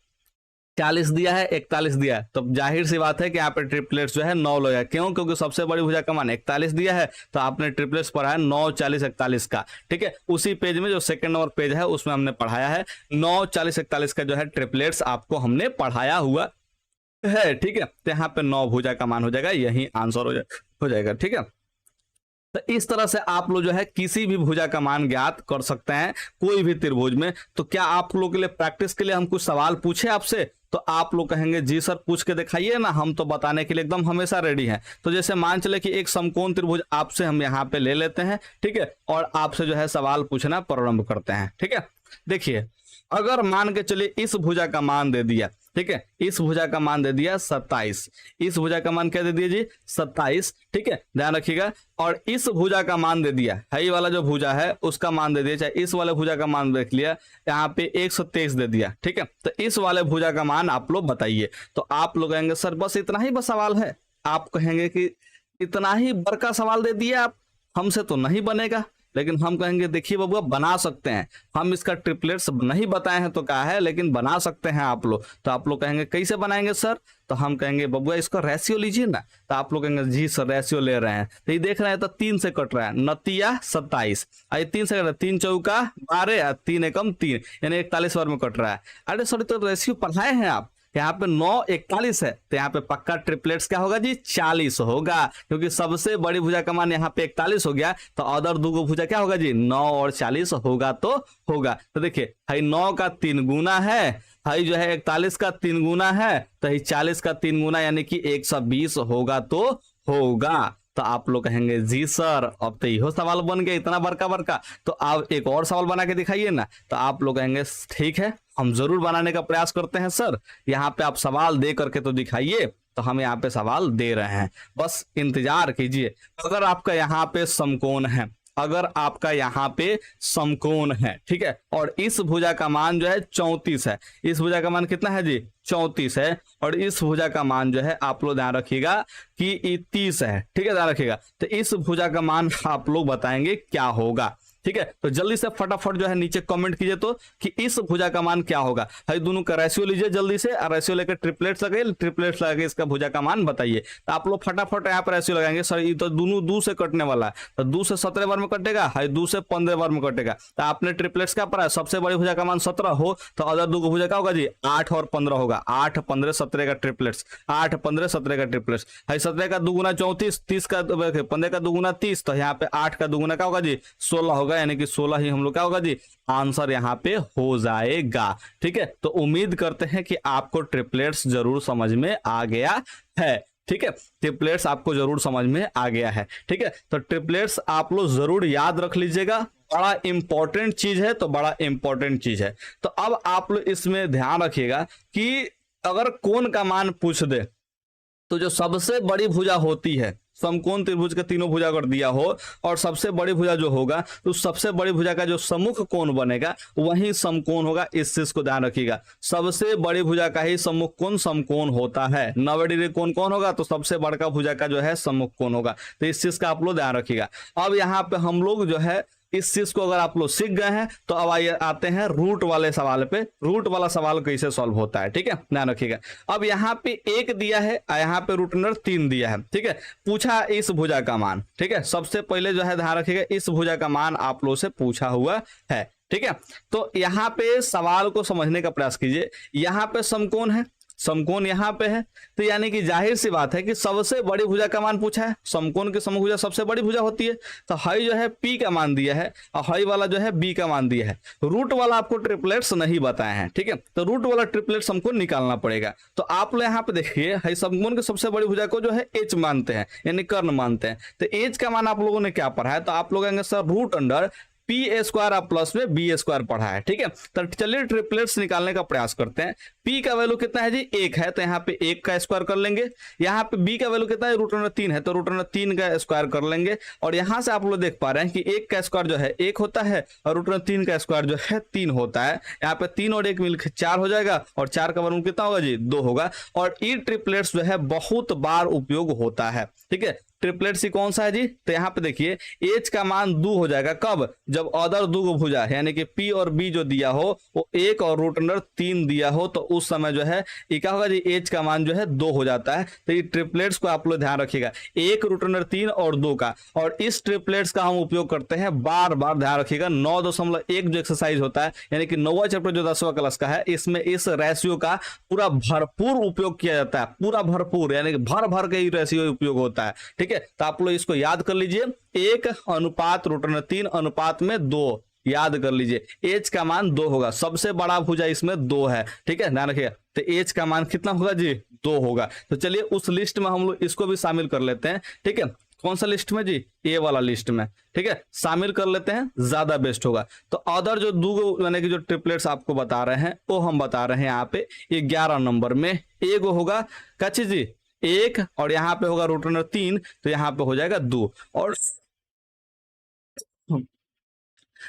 40 दिया है 41 दिया है, तो जाहिर सी बात है कि यहाँ पे ट्रिपलेट्स जो है 9 लगेगा। क्यों? क्योंकि सबसे बड़ी भुजा का मान 41 दिया है, तो आपने ट्रिपलेट्स पढ़ा है 9 40 41 का। ठीक है, उसी पेज में जो सेकंड नंबर पेज है उसमें हमने पढ़ाया है 9 40 41 का जो है ट्रिपलेट्स आपको हमने पढ़ाया हुआ है। ठीक है, तो यहाँ पे 9 भुजा का मान हो जाएगा, यही आंसर हो जाएगा। ठीक है, तो इस तरह से आप लोग जो है किसी भी भुजा का मान ज्ञात कर सकते हैं कोई भी त्रिभुज में। तो क्या आप लोग के लिए प्रैक्टिस के लिए हम कुछ सवाल पूछे आपसे? तो आप लोग कहेंगे जी सर पूछ के दिखाइए ना, हम तो बताने के लिए एकदम हमेशा रेडी हैं। तो जैसे मान चले कि एक समकोण त्रिभुज आपसे हम यहाँ पे ले लेते हैं, ठीक है, और आपसे जो है सवाल पूछना प्रारंभ करते हैं। ठीक है, देखिए अगर मान के चलिए इस भुजा का मान दे दिया, ठीक है, इस भुजा का मान दे दिया 27, इस भुजा का मान क्या दे दिया जी 27। ठीक है, ध्यान रखिएगा। और इस भुजा का मान दे दिया है, ये वाला जो भुजा है उसका मान दे दिया, चाहे इस वाले भुजा का मान देख लिया, यहाँ पे 123 दे दिया। ठीक है, तो इस वाले भुजा का मान आप लोग बताइए। तो आप लोग कहेंगे सर बस इतना ही बस सवाल है। आप कहेंगे कि इतना ही बड़का सवाल दे दिया आप, हमसे तो नहीं बनेगा। लेकिन हम कहेंगे देखिए बबुआ बना सकते हैं, हम इसका ट्रिपलेट्स नहीं बताए हैं तो क्या है, लेकिन बना सकते हैं आप लोग। तो आप लोग कहेंगे कैसे बनाएंगे सर? तो हम कहेंगे बबुआ इसका रेशियो लीजिए ना। तो आप लोग कहेंगे जी सर रेशियो ले रहे हैं, तो ये देख रहे हैं तो 3 से कट रहा है, 29 27, 3 से कट रहा है, 3 चौका 12, 3 एकम 3, यानी 41 बार में कट रहा है। अरे सॉरी तो रेशियो पढ़ाए हैं आप, यहाँ पे 9 41 है, तो यहाँ पे पक्का ट्रिपलेट्स क्या होगा जी 40 होगा, क्योंकि सबसे बड़ी भुजा का मान यहाँ पे 41 हो गया, तो अदर दो भुजा क्या होगा जी 9 और 40 होगा तो होगा। तो देखिए हाई 9 का 3 गुना है, हाई जो है 41 का 3 गुना है, तो हाई 40 का 3 गुना यानी कि 120 होगा तो होगा। तो आप लोग कहेंगे जी सर अब तो यहो सवाल बन गया इतना बड़का बड़का, तो आप एक और सवाल बना के दिखाइए ना। तो आप लोग कहेंगे ठीक है हम जरूर बनाने का प्रयास करते हैं सर, यहाँ पे आप सवाल दे करके तो दिखाइए। तो हम यहाँ पे सवाल दे रहे हैं, बस इंतजार कीजिए। अगर आपका यहाँ पे समकोण है, अगर आपका यहाँ पे समकोण है, ठीक है, और इस भुजा का मान जो है 34 है, इस भुजा का मान कितना है जी 34 है, और इस भुजा का मान जो है आप लोग ध्यान रखिएगा कि 30 है। ठीक है, ध्यान रखिएगा। तो इस भुजा का मान आप लोग बताएंगे क्या होगा। ठीक है, तो जल्दी से फटाफट जो है नीचे कमेंट कीजिए तो कि इस भुजा का मान क्या होगा। भाई दोनों का रेशियो लीजिए जल्दी से, और रेशियो लेकर ट्रिपलेट्स लगे, ट्रिपलेट्स लगा के इसका भुजा का मान बताइए। तो आप लोग फटाफट यहाँ पर रेशियो लगाएंगे। सर ये तो दोनों 2 से कटने वाला है, तो 2 से 17 बार में कटेगा, हाई 2 से 15 बार में कटेगा। तो आपने ट्रिपलेट्स क्या पढ़ा? सबसे बड़ी भुजा का मान 17 हो तो अदर दो भुजा का होगा जी 8 और 15 होगा। 8 15 17 का ट्रिपलेट्स, 8 15 17 का ट्रिपलेट्स, हाई 17 का दुगुना 34, 30 का 15 का दुगुना 30, तो यहाँ पे 8 का दुगुना क्या होगा जी 16 होगा, यानी कि 16 ही हम लोग क्या होगा जी आंसर यहाँ पे हो जाएगा। ठीक है, तो उम्मीद करते हैं कि आपको ट्रिपलेट्स जरूर समझ में आ गया है। ठीक है, ट्रिपलेट्स आपको जरूर समझ में आ गया है। ठीक है, तो ट्रिपलेट्स आप लोग जरूर याद रख लीजिएगा, बड़ा इंपॉर्टेंट चीज है, तो बड़ा इंपॉर्टेंट चीज है। तो अब आप लोग इसमें ध्यान रखिएगा कि अगर कोण का मान पूछ दे तो जो सबसे बड़ी भुजा होती है, समकोण त्रिभुज के तीनों भुजा अगर दिया हो और सबसे बड़ी भुजा जो होगा तो सबसे बड़ी भुजा का जो सम्मुख कोण बनेगा वही समकोण होगा। इस चीज को ध्यान रखिएगा, सबसे बड़ी भुजा का ही सम्मुख कोण समकोण होता है। 90 डिग्री कोण कौन होगा? तो सबसे बड़का भुजा का जो है सम्मुख कोण होगा। तो इस चीज का आप लोग ध्यान रखिएगा। अब यहाँ पे हम लोग जो है इस चीज को अगर आप लोग सीख गए हैं तो अब आइए आते हैं रूट वाले सवाल पे। रूट वाला सवाल कैसे सॉल्व होता है, ठीक है, ध्यान रखिएगा। अब यहाँ पे 1 दिया है, यहाँ पे रूट अंडर 3 दिया है, ठीक है। पूछा इस भुजा का मान, ठीक है। सबसे पहले जो है ध्यान रखिएगा, इस भुजा का मान आप लोग से पूछा हुआ है, ठीक है। तो यहाँ पे सवाल को समझने का प्रयास कीजिए। यहाँ पे समकोण है, समकोण यहाँ पे है, तो यानी कि जाहिर सी बात है कि सबसे बड़ी भुजा का मान पूछा है। समकोण की समभुजा सबसे बड़ी भुजा होती है, तो हाई जो है पी का मान दिया है और हाई वाला जो है बी का मान दिया है। रूट वाला आपको ट्रिपलेट्स नहीं बताए हैं, ठीक है, तो रूट वाला ट्रिपलेट्स हमको निकालना पड़ेगा। तो आप लोग यहाँ पे देखिए, हाई समकोण की सबसे बड़ी भुजा को जो है एच मानते हैं, यानी कर्ण मानते हैं। तो एच का मान आप लोगों ने क्या पढ़ा है, तो आप लोग कहेंगे sir root under P square आप प्लस में बी स्क्वायर पढ़ा है, ठीक है। तो चलिए ट्रिपलेट्स निकालने का प्रयास करते हैं। पी का वैल्यू कितना है जी, 1 है, तो यहाँ पे 1 का स्क्वायर कर लेंगे। यहाँ पे बी का वैल्यू कितना है, रूट अंडर 3 है, तो रूट अंडर 3 का स्क्वायर कर लेंगे। और यहाँ से आप लोग देख पा रहे हैं कि 1 का स्क्वायर जो है 1 होता है और रूट अंडर 3 का स्क्वायर जो है 3 होता है। यहाँ पे 3 और 1 मिलकर 4 हो जाएगा और 4 का वर्गमूल कितना होगा जी, 2 होगा। और ई ट्रिपलेट्स जो है बहुत बार उपयोग होता है, ठीक है। ट्रिपलेट सी कौन सा है जी, तो यहाँ पे देखिए एच का मान 2 हो जाएगा, कब, जब अदर 2 भुजा यानी कि पी और बी जो दिया हो वो 1 और रूट अंडर 3 दिया हो, तो उस समय जो है ये क्या होगा जी, एच का मान जो है 2 हो जाता है। तो ये ट्रिपलेट्स को आप लोग ध्यान रखिएगा, 1 रूट अंडर 3 और 2 का। और इस ट्रिपलेट्स का हम उपयोग करते हैं बार बार, ध्यान रखिएगा। 9.1 जो एक्सरसाइज होता है, यानी कि 9वां चैप्टर जो 10वां क्लास का है, इसमें इस रेशियो का पूरा भरपूर उपयोग किया जाता है, पूरा भरपूर, यानी कि भर भर के ही रेशियो उपयोग होता है, ठीक है। तो आप लोग इसको याद कर लीजिए, 1 अनुपात रूट अंडर 3 अनुपात में 2, याद कर लीजिए। एच का मान 2 होगा, सबसे बड़ा भुजा इसमें 2 है, ठीक है, ध्यान रखिएगा। तो एच का मान कितना होगा जी, 2 होगा। तो चलिए उस लिस्ट में हम लोग इसको भी शामिल कर लेते हैं, ठीक है। कौन सा लिस्ट में जी, ए वाला लिस्ट में, ठीक है, शामिल कर लेते हैं, ज्यादा बेस्ट होगा। तो अदर जो 2 यानी कि जो ट्रिपलेट्स आपको बता रहे हैं वो हम बता रहे हैं यहाँ पे 11 नंबर में। एगो होगा क्या चीज जी, 1, और यहाँ पे होगा रूट अंडर 3, तो यहाँ पे हो जाएगा 2। और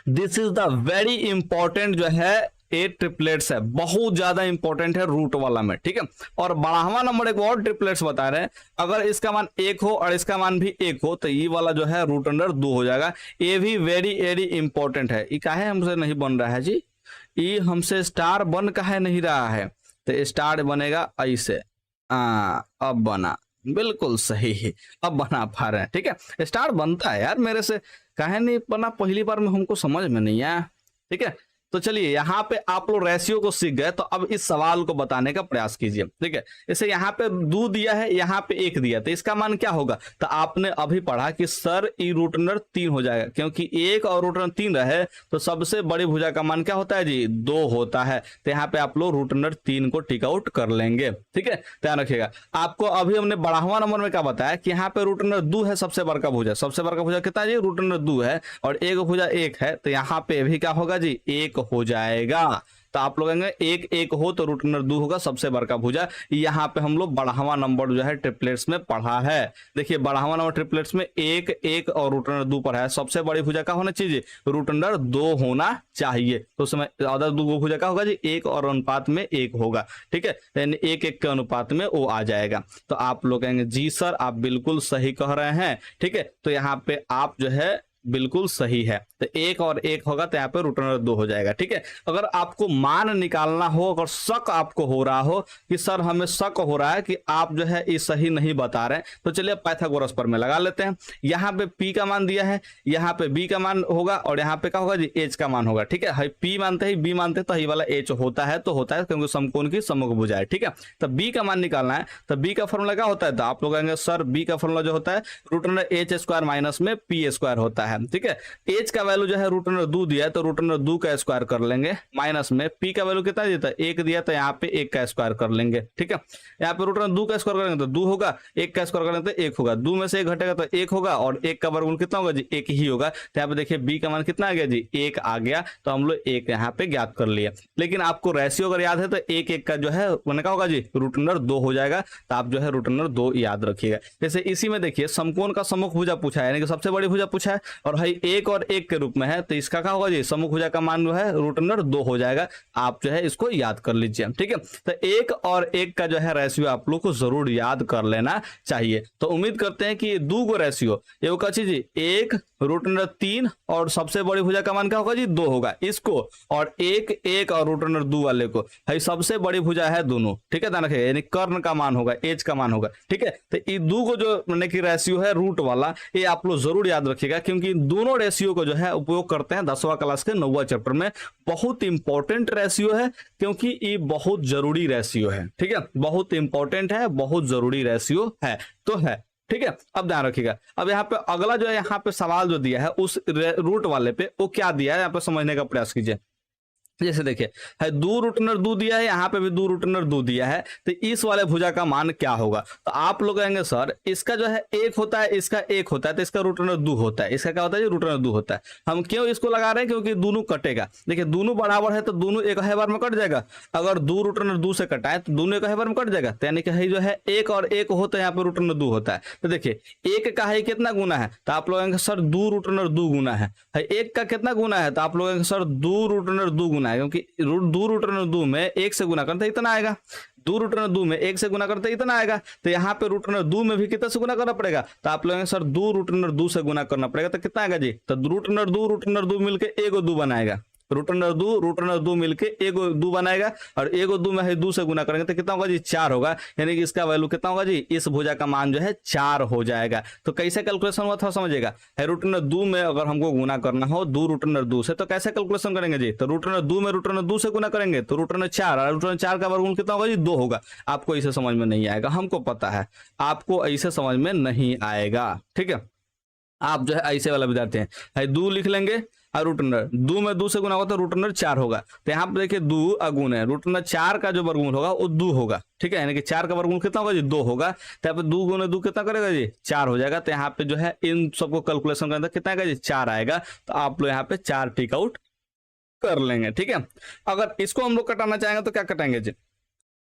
this is the very important जो है ए ट्रिपलेट्स है, बहुत ज्यादा इंपॉर्टेंट है रूट वाला में, ठीक है। और 12वां नंबर एक और ट्रिपलेट्स बता रहे हैं, अगर इसका मान 1 हो और इसका मान भी 1 हो तो ये वाला जो है रूट अंडर 2 हो जाएगा। ये भी वेरी वेरी इंपॉर्टेंट है। ये काहे हमसे नहीं बन रहा है जी, ये हमसे स्टार बन काहे नहीं रहा है, तो स्टार बनेगा ऐसे, अब बना, बिल्कुल सही है, अब बना पा रहे हैं, ठीक है। स्टार बनता है यार मेरे से, काहे नहीं बना, पहली बार में हमको समझ में नहीं आया, ठीक है। तो चलिए यहाँ पे आप लोग रेशियो को सीख गए, तो अब इस सवाल को बताने का प्रयास कीजिए, ठीक है। जैसे यहाँ पे 2 दिया है, यहाँ पे 1 दिया, तो इसका मान क्या होगा, तो आपने अभी पढ़ा कि सर ई रूट अंडर 3 हो जाएगा, क्योंकि 1 और रूट अंडर 3 रहे तो सबसे बड़ी भुजा का मान क्या होता है जी, 2 होता है। तो यहाँ पे आप लोग रूट अंडर 3 को टिक आउट कर लेंगे, ठीक है, ध्यान रखिएगा। आपको अभी हमने 12वां नंबर में क्या बताया कि यहाँ पे रूट अंडर 2 है सबसे बड़का भुजा, सबसे बड़का भुजा कितना जी, रूट अंडर 2 है, और एक भुजा 1 है, तो यहाँ पे भी क्या होगा जी, 1 हो जाएगा। तो आप लोग कहेंगे 1 1 हो तो रूट अंडर 2 होगा सबसे बड़का भुजा। यहाँ पे हम लोग 12वां नंबर जो है ट्रिपलेट्स में पढ़ा है। देखिए 12वां नंबर ट्रिपलेट्स में 1 1 और रूट अंडर 2 पढ़ा है। सबसे बड़ी भुजा का होना चाहिए, रूट अंडर 2 होना चाहिए। तो उसमें अदर 2 भुजा का होगा जी 1 और अनुपात में 1 होगा, ठीक है, यानी 1 1 के अनुपात में वो आ जाएगा। तो आप लोग कहेंगे जी सर आप बिल्कुल सही कह रहे हैं, ठीक है। तो यहाँ पे आप जो है बिल्कुल सही है, तो 1 और 1 होगा तो यहाँ पे रूट अंडर 2 हो जाएगा, ठीक है। अगर आपको मान निकालना हो, अगर शक आपको हो रहा हो कि सर हमें शक हो रहा है कि आप जो है ये सही नहीं बता रहे हैं, तो चलिए पाइथागोरस पर में लगा लेते हैं। यहाँ पे P का मान दिया है, यहाँ पे B का मान होगा और यहाँ पे क्या होगा जी H का मान होगा, ठीक है। P मानते ही B मानते तो ये वाला H होता है, तो होता है क्योंकि समकोण की सममुख भुजा है, ठीक है। तो B का मान निकालना है, तो B का फॉर्मूला क्या होता है, तो आप लोग कहेंगे सर B का फॉर्मूला जो होता है root under H square minus में P स्क्वायर होता है, ठीक है। H का वैल्यू जो है रूट अंडर 2 दिया है तो रूट अंडर 2 का स्क्वायर कर लेंगे, माइनस में P का वैल्यू कितना दिया था 1 दिया, तो यहाँ पे 1 का स्क्वायर कर लेंगे, ठीक है। यहाँ पे रूट अंडर 2 का स्क्वायर करेंगे तो 2 होगा, 1 का स्क्वायर करेंगे तो 1 होगा, 2 में से 1 घटेगा तो 1 होगा और 1 का वर्गमूल कितना होगा जी 1 ही होगा। तो यहाँ पे देखिए B का मान कितना आ गया जी 1 आ गया, तो हम लोग 1 यहाँ पे ज्ञात कर लिया। लेकिन आपको रेशियो अगर याद है तो 1 1 का जो है मैंने कहा होगा जी रूट अंडर 2 हो जाएगा, तो आप जो है रूट अंडर 2 याद रखिएगा। जैसे इसी में देखिए समकोण का सम्मुख भुजा पूछा है, यानी कि सबसे बड़ी भुजा पूछा है, और भाई 1 और 1 के रूप में है, तो इसका क्या होगा जी, सम्मुख भुजा का मान जो है रूट अंडर 2 हो जाएगा। आप जो है इसको याद कर लीजिए, ठीक है। तो 1 और 1 का जो है रेशियो आप लोग को जरूर याद कर लेना चाहिए। तो उम्मीद करते हैं कि ये 2 गो रेशियो, ये का चीज 1 रूट अंडर 3 और सबसे बड़ी भुजा का मान क्या होगा जी 2 होगा इसको, और 1 1 और रूट अंडर 2 वाले को, भाई सबसे बड़ी भुजा है दोनों, ठीक है, ध्यान रखिए, यानी कर्ण का मान होगा, एज का मान होगा, ठीक है। तो ये 2 को जो मैंने की रेशियो है रूट वाला, ये आप लोग जरूर याद रखिएगा, क्योंकि दोनों रेशियो को जो है उपयोग करते हैं 10वां क्लास के 9वां चैप्टर में। बहुत इंपॉर्टेंट रेशियो है, क्योंकि ये बहुत जरूरी रेशियो है, ठीक है, बहुत इंपॉर्टेंट है, बहुत जरूरी रेशियो है, तो है, ठीक है। अब ध्यान रखिएगा, अब यहाँ पे अगला जो है यहाँ पे सवाल जो दिया है उस रूट वाले पे, वो क्या दिया है यहाँ पे समझने का प्रयास कीजिए। जैसे देखिए है 2 रूट अंडर 2 दिया है, यहाँ पे भी 2 रूट अंडर 2 दिया है, तो इस वाले भुजा का मान क्या होगा। तो आप लोग कहेंगे सर इसका जो है 1 होता है, इसका 1 होता है, तो इसका रूट अंडर 2 होता है, इसका क्या होता है रूट अंडर 2 होता है। हम क्यों इसको लगा रहे हैं, क्योंकि दोनों कटेगा। देखिए दोनों बराबर है तो दोनों एक ही बार में कट जाएगा। अगर 2 रूट अंडर 2 से कटा है तो दोनों एक ही बार में कट जाएगा, तो यानी कि जो है 1 और 1 होता है, यहाँ पे रूट अंडर 2 होता है। तो देखिए 1 का है कितना गुना है, तो आप लोग सर 2 रूट अंडर 2 गुना है। 1 का कितना गुना है, तो आप लोग सर 2 रूट अंडर 2 गुना है, क्योंकि 2 रूट अंडर 2 में 1 से गुना करते इतना आएगा, 2 रूट अंडर 2 में 1 से गुना करते इतना आएगा। तो यहाँ पे रूट अंडर 2 में भी कितना से गुना करना पड़ेगा, तो आप लोग सर 2 रूट अंडर 2 से गुना करना पड़ेगा, तो कितना आएगा जी, तो रूट अंडर 2 मिलके 1 2 बनाएगा, रूट अंडर 2 मिलके 1 2 बनाएगा, और 1 2 में 2 से गुना करेंगे तो कितना होगा जी 4 होगा, यानी कि इसका वैल्यू कितना होगा जी, इस भुजा का मान जो है 4 हो जाएगा। तो कैसे कैलकुलेशन हुआ था समझिएगा, रूट अंडर 2 में अगर हमको गुना करना हो 2 रूट अंडर 2 से, तो कैसे कैलकुलेशन करेंगे जी, तो रूट अंडर 2 में रूट अंडर 2 से गुना करेंगे तो रूट अंडर 4, और रूट अंडर 4 का वर्गमूल कितना होगा जी 2 होगा। आपको ऐसे समझ में नहीं आएगा, हमको पता है आपको ऐसे समझ में नहीं आएगा, ठीक है। आप जो है ऐसे वाला विद्यार्थी है 2 लिख लेंगे, और रूट अंडर 2 में 2 से गुना होगा तो रूट अंडर 4 होगा। तो यहाँ पे देखिए 2 अगुण है, रूट अंडर 4 का जो वर्गमूल होगा वो 2 होगा, ठीक है, यानी कि 4 का वर्गमूल कितना होगा जी 2 होगा। तो यहाँ पे 2 गुना 2 कितना करेगा जी 4 हो जाएगा। तो यहाँ पे जो है इन सबको कैलकुलेशन करना कितना आएगा जी 4 आएगा। तो आप लोग यहाँ पे 4 टिक आउट कर लेंगे, ठीक है। अगर इसको हम लोग कटाना चाहेंगे तो क्या कटाएंगे जी,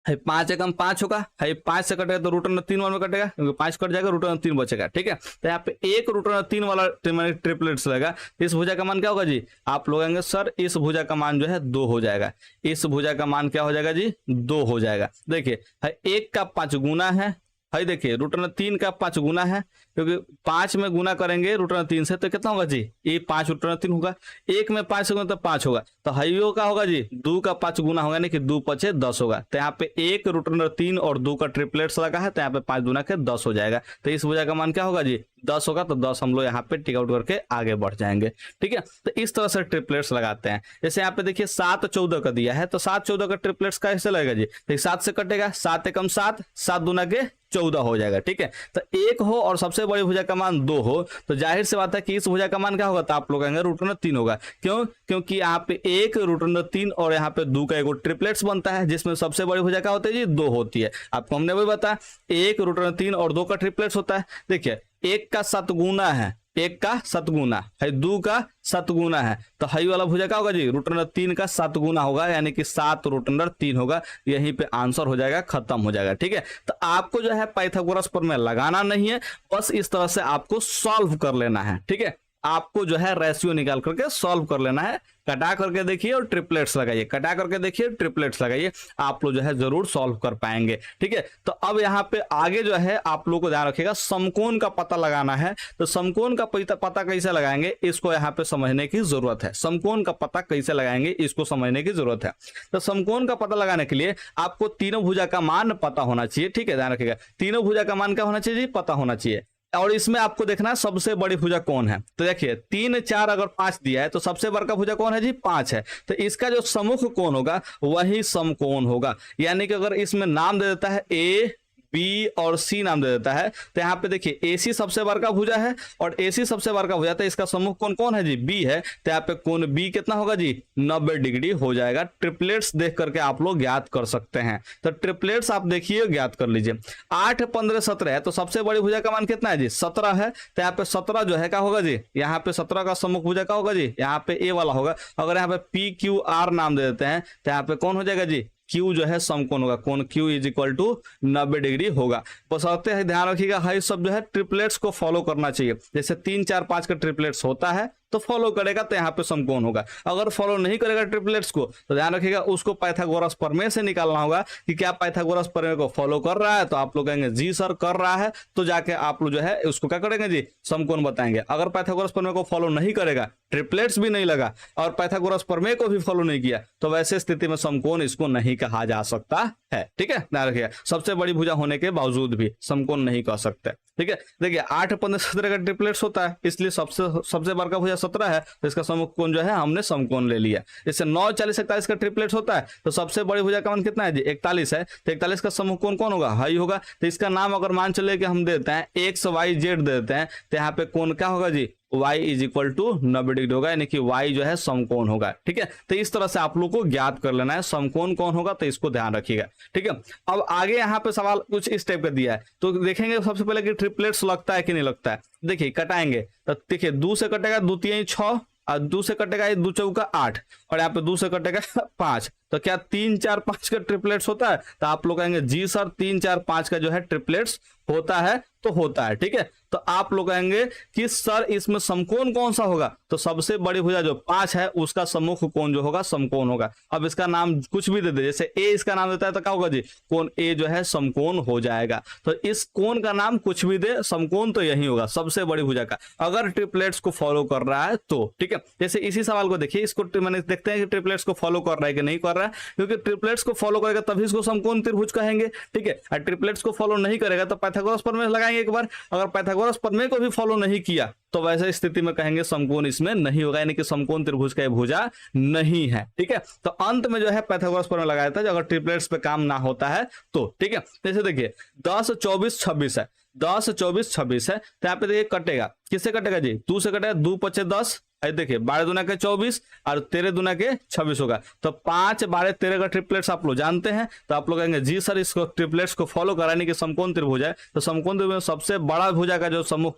5 एकम 5 होगा, 5 से कटेगा तो रूट अंडर 3 में कटेगा, क्योंकि 5 कट जाएगा रूट अंडर 3 बचेगा, ठीक है। तो यहाँ पे 1 रूट अंडर 3 वाला ट्रिपलेट्स रहेगा। इस भुजा का मान क्या होगा जी, आप लोग कहेंगे सर इस भुजा का मान जो है 2 हो जाएगा, इस भुजा का मान क्या हो जाएगा जी 2 हो जाएगा। देखिए 1 का 5 गुना है, देखिए रूट अंडर 3 का 5 गुना है, क्योंकि 5 में गुना करेंगे रूट अंडर 3 से तो कितना होगा जी, ये 5 रूट अंडर 3 होगा। 1 में 5 से गुना तो 5 होगा, तो हाइयो का होगा जी 2 का 5 गुना होगा, यानी कि 2 5 10 होगा। तो यहाँ पे 1 रूट अंडर 3 और 2 का ट्रिपलेट्स लगा है, तो यहाँ पे 5 गुना के 10 हो जाएगा। तो इस भुजा का मान क्या होगा जी 10 होगा। तो 10 हम लोग यहाँ पे टिक आउट करके आगे बढ़ जाएंगे, ठीक है। तो इस तरह से ट्रिपलेट्स लगाते हैं। जैसे यहाँ पे देखिए 7 14 का दिया है, तो 7 14 का ट्रिपलेट्स कैसे लगेगा जी, तो 7 से कटेगा, 7 एकम 7, 7 दूना के 14 हो जाएगा, ठीक है। तो 1 हो और सबसे बड़ी भुजा का मान 2 हो, तो जाहिर सी बात है कि इस भुजा का मान क्या होगा, तो आप लोग कहेंगे रूट अंडर 3 होगा। क्यों, क्योंकि यहाँ पे 1 रूट अंडर 3 और यहाँ पे 2 का एक ट्रिपलेट्स बनता है, जिसमें सबसे बड़ी भुजा क्या होती है जी 2 होती है। आपको हमने वही बताया 1 रूट अंडर 3 और 2 का ट्रिपलेट्स होता है। देखिए 1 का 7 गुना है, 1 का 7 गुना है, 2 का 7 गुना है, तो हाई वाला भुजा क्या होगा जी रूट अंडर 3 का 7 गुना होगा, यानी कि 7 रूट अंडर 3 होगा। यहीं पे आंसर हो जाएगा, खत्म हो जाएगा, ठीक है। तो आपको जो है पाइथागोरस प्रमेय लगाना नहीं है, बस इस तरह से आपको सॉल्व कर लेना है, ठीक है। आपको जो है रेशियो निकाल करके सॉल्व कर लेना है। कटा करके देखिए और ट्रिपलेट्स लगाइए, कटा करके देखिए ट्रिपलेट्स लगाइए, आप लोग जो है जरूर सॉल्व कर पाएंगे, ठीक है। तो अब यहाँ पे आगे जो है आप लोग को ध्यान रखिएगा, समकोण का पता लगाना है। तो समकोण का पता कैसे लगाएंगे, इसको यहाँ पे समझने की जरूरत है। समकोण का पता कैसे लगाएंगे, इसको समझने की जरूरत है। तो समकोण का पता लगाने के लिए आपको तीनों भुजा का मान पता होना चाहिए, ठीक है। ध्यान रखिएगा तीनों भुजा का मान क्या होना चाहिए जी, पता होना चाहिए। और इसमें आपको देखना है सबसे बड़ी भुजा कौन है। तो देखिए 3 4 अगर 5 दिया है, तो सबसे बड़ा भुजा कौन है जी 5 है। तो इसका जो सम्मुख कोण होगा वही समकोण होगा। यानी कि अगर इसमें नाम दे देता है A बी और सी नाम दे देता है, तो यहाँ पे देखिए AC सबसे बड़ा भुजा है और AC सबसे बड़ा भुजा, तो इसका सम्मुख कोण कौन है जी B है। तो यहाँ पे कोण B कितना होगा जी 90 डिग्री हो जाएगा। ट्रिपलेट्स देख करके आप लोग ज्ञात कर सकते हैं। तो ट्रिपलेट्स आप देखिए ज्ञात कर लीजिए। 8 15 17 है, तो सबसे बड़ी भुजा का मान कितना है जी 17 है। तो यहाँ पे 17 जो है क्या होगा जी, यहाँ पे 17 का सम्मुख भुजा क्या होगा जी, यहाँ पे A वाला होगा। अगर यहाँ पे PQR नाम दे देते हैं, तो यहाँ पे कौन हो जाएगा जी क्यू जो है समकोण होगा, कोण Q is equal to 90 degree होगा। बशर्ते है ध्यान रखिएगा हाई सब जो है ट्रिपलेट्स को फॉलो करना चाहिए। जैसे 3 4 5 का ट्रिपलेट्स होता है तो फॉलो करेगा तो यहाँ पे समकोण होगा। अगर फॉलो नहीं करेगा ट्रिपलेट्स को तो ध्यान रखिएगा उसको पाइथागोरस प्रमेय से निकालना होगा कि क्या पाइथागोरस प्रमेय को फॉलो कर रहा है। तो आप लोग कहेंगे जी सर कर रहा है, तो जाके आप लोग जो है उसको क्या करेंगे जी समकोण बताएंगे। अगर पाइथागोरस प्रमेय को फॉलो नहीं करेगा, ट्रिपलेट्स भी नहीं लगा और पाइथागोरस प्रमेय को भी फॉलो नहीं किया, तो वैसे स्थिति में समकोण इसको नहीं कहा जा सकता है। ठीक है, ध्यान रखिएगा सबसे बड़ी भुजा होने के बावजूद भी समकोण नहीं कह सकते। ठीक है, देखिए 8 15 17 का ट्रिपलेट्स होता है, इसलिए सबसे बड़ा भुजा 17 है, तो इसका समकोण जो है हमने समकोण ले लिया। इससे 9 40 41 का ट्रिपलेट्स होता है, तो सबसे बड़ी भुजा का मान कितना है जी 41 है, तो 41 का समकोण कौन होगा हाई होगा। तो इसका नाम अगर मान चले कि हम देते हैं एक्स वाई जेड देते हैं, तो यहाँ पे कोण क्या होगा जी y is equal to 90 degree होगा, यानी कि y जो है समकोण होगा। ठीक है, तो इस तरह से आप लोग को ज्ञात कर लेना है समकोण कौन होगा, तो इसको ध्यान रखिएगा। ठीक है, अब आगे यहाँ पे सवाल कुछ इस टाइप का दिया है, तो देखेंगे सबसे पहले कि ट्रिपलेट्स लगता है कि नहीं लगता है। देखिए कटाएंगे तो देखिए 2 से कटेगा 2 3 6 और 2 से कटेगा 2 चौका 8 और यहाँ पे 2 से कटेगा 5, तो क्या 3 4 5 का ट्रिपलेट्स होता है। तो आप लोग कहेंगे जी सर 3 4 5 का जो है ट्रिपलेट्स होता है, तो होता है। ठीक है, तो आप लोग कहेंगे कि सर इसमें समकोण कौन सा होगा, तो सबसे बड़ी भुजा जो 5 है उसका सम्मुख कोण जो होगा समकोण होगा। अब इसका नाम कुछ भी दे दे, जैसे ए इसका नाम देता है तो क्या होगा जी कोण ए जो है समकोण हो जाएगा। तो इस कोण का नाम कुछ भी दे, समकोण तो यही होगा सबसे बड़ी भुजा का, अगर ट्रिपलेट्स को फॉलो कर रहा है तो। ठीक है, जैसे इसी सवाल को देखिए, इसको मैंने देखते हैं कि ट्रिपलेट्स को फॉलो कर रहा है कि नहीं कर रहा है, क्योंकि ट्रिपलेट्स को फॉलो करेगा तभी इसको समकोण त्रिभुज कहेंगे। ठीक है, और ट्रिपलेट्स को फॉलो नहीं करेगा तो पाइथागोरस प्रमेय लगाएंगे एक बार, अगर पाइथागोरस प्रमेय को भी फॉलो नहीं किया तो वैसे स्थिति में कहेंगे समकोण इसमें नहीं होगा, यानी कि समकोण त्रिभुज का भुजा नहीं है। ठीक है, तो अंत में जो है पाइथागोरस प्रमेय लगाया था अगर ट्रिपलेट्स पे काम ना होता है तो। ठीक है, जैसे देखिए 10 24 26 है, 10 24 26 है, तो यहाँ पे देखिए कटेगा, किससे कटेगा जी 2 से कटेगा, 2 5 10, देखिए 12 दूना के 24 और 13 दूना के 26 होगा, तो 5 12 13 का ट्रिपलेट्स आप लोग जानते हैं। तो आप लोग कहेंगे जी सर इसको ट्रिपलेट्स को फॉलो कराने की समकोण त्रिभुज है, तो समकोण त्रिभुज में सबसे बड़ा भुजा का जो सम्मुख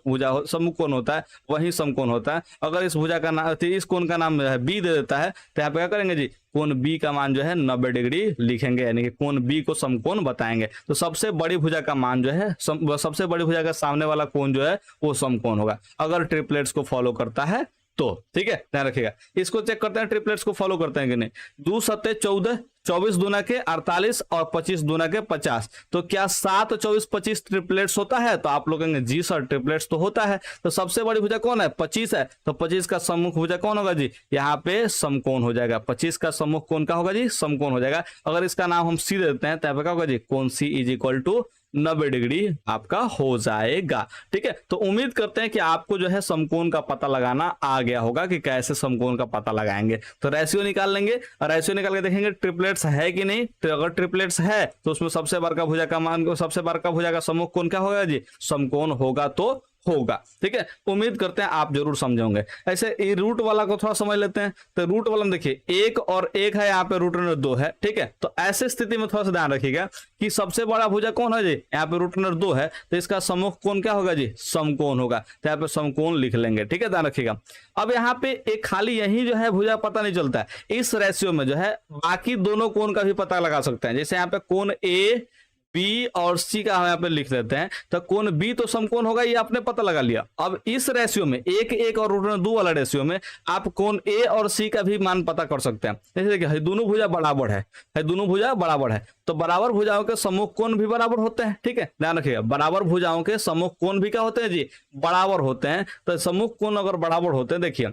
कोण होता है वही समकोण होता है। अगर इस भुजा का नाम इस कोण का नाम बी दे देता है तो यहाँ पे क्या करेंगे जी कोण बी का मान जो है 90 डिग्री लिखेंगे, यानी कि कोण बी को समकोण बताएंगे। तो सबसे बड़ी भुजा का मान जो है सबसे बड़ी भुजा का सामने वाला कोण जो है वो समकोण होगा अगर ट्रिपलेट्स को फॉलो करता है तो। ठीक है, ध्यान रखिएगा, इसको चेक करते हैं ट्रिपलेट्स को फॉलो करते हैं कि नहीं। 2 7 14, 24 दूना के 48 और 25 दूना के 50, तो क्या 7 24 25 ट्रिपलेट्स होता है। तो आप लोग कहेंगे जी सर ट्रिपलेट्स तो होता है, तो सबसे बड़ी भुजा कौन है 25 है, तो 25 का सम्मुख भुजा कौन होगा जी यहाँ पे समकोण हो जाएगा। 25 का सम्मुख कोण का होगा जी समकोण हो जाएगा। अगर इसका नाम हम सी देते हैं तो यहाँ पे क्या होगा जी कोण सी इज इक्वल टू 90 डिग्री आपका हो जाएगा। ठीक है, तो उम्मीद करते हैं कि आपको जो है समकोण का पता लगाना आ गया होगा कि कैसे समकोण का पता लगाएंगे। तो रेशियो निकाल लेंगे और रेशियो निकाल के देखेंगे ट्रिपलेट्स है कि नहीं। तो अगर ट्रिपलेट्स है तो उसमें सबसे बड़ा भुजा का मान सबसे बड़ा भुजा का सम्मुख कोण क्या होगा जी समकोण होगा तो होगा। ठीक है, उम्मीद करते हैं आप जरूर समझोगे। ऐसे रूट वाला को थोड़ा समझ लेते हैं। तो रूट वाला में देखिए 1 और 1 है, यहाँ पे रूट अंडर 2 है। ठीक है, तो ऐसे स्थिति में थोड़ा सा ध्यान रखिएगा कि सबसे बड़ा भुजा कौन है जी यहाँ पे रूट अंडर 2 है, तो इसका सम्मुख कोण क्या होगा जी समकोण होगा, तो यहाँ पे समकोण लिख लेंगे। ठीक है, ध्यान रखिएगा। अब यहाँ पे एक खाली यही जो है भुजा पता नहीं चलता है, इस रेशियो में जो है बाकी दोनों कोण का भी पता लगा सकते हैं। जैसे यहाँ पे कोण ए बी और सी का हम यहाँ पे लिख देते हैं, तो कोण बी तो समकोण होगा, ये आपने पता लगा लिया। अब इस रेशियो में 1 1 और रूट 2 वाला रेशियो में आप कोण ए और सी का भी मान पता कर सकते हैं। जैसे देखिए दोनों भुजा बराबर है, दोनों भुजा बराबर है, तो बराबर भुजाओं के सम्मुख कोण भी बराबर होते हैं। ठीक है, ध्यान रखिएगा, बराबर भुजाओं के सम्मुख कोण भी क्या होते हैं जी बराबर होते हैं। तो सम्मुख कोण अगर बराबर होते हैं, देखिए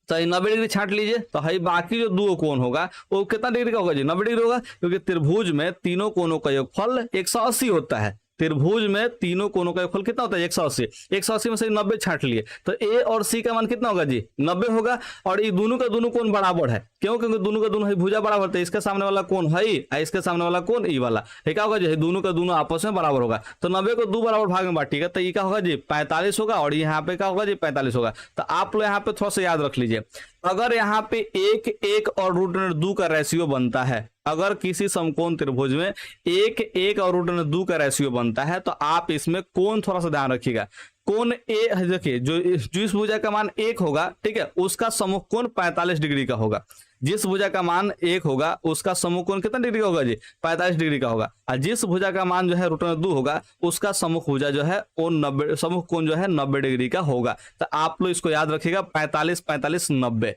तो 90 डिग्री छांट लीजिए, तो है बाकी जो दो कोण होगा वो कितना डिग्री का होगा जी 90 डिग्री होगा, क्योंकि त्रिभुज में तीनों कोणों का योगफल 180 होता है। त्रिभुज में तीनों कोणों का योगफल कितना होता है 180। 180 में से 90 छांट लिए, तो ए और सी का मान कितना होगा जी 90 होगा। और ये दोनों का दोनों कोण बराबर है, क्यों? क्योंकि दोनों का दोनों भुजा बराबर है। इसके सामने वाला कोण है, इसके सामने वाला कोण ई वाला, ये क्या होगा जी दोनों का दोनों आपस में बराबर होगा। तो 90 को 2 बराबर भाग में बांटिएगा, तो ये क्या होगा जी 45 होगा, और यहाँ पे क्या होगा जी 45 होगा। तो आप लोग यहाँ पे थोड़ा सा याद रख लीजिए, अगर यहाँ पे 1 1 और रूट 2 का रेशियो बनता है, अगर किसी समकोण त्रिभुज में 1 1 और रूट 2 का रेशियो बनता है, तो आप इसमें कोण थोड़ा सा ध्यान रखिएगा। कोण ए देखिए जो इस भुजा का मान 1 होगा, ठीक है, उसका सम्मुख कोण 45 डिग्री का होगा। जिस भुजा का मान 1 होगा उसका समूह कोण कितना डिग्री का होगा जी, 45 डिग्री का होगा। और जिस भुजा का मान जो है √2 होगा उसका सम्मुख भुजा जो है वो 90 सम्मुख कोण जो है 90 डिग्री का होगा। तो आप लोग इसको याद रखिएगा 45 45 90,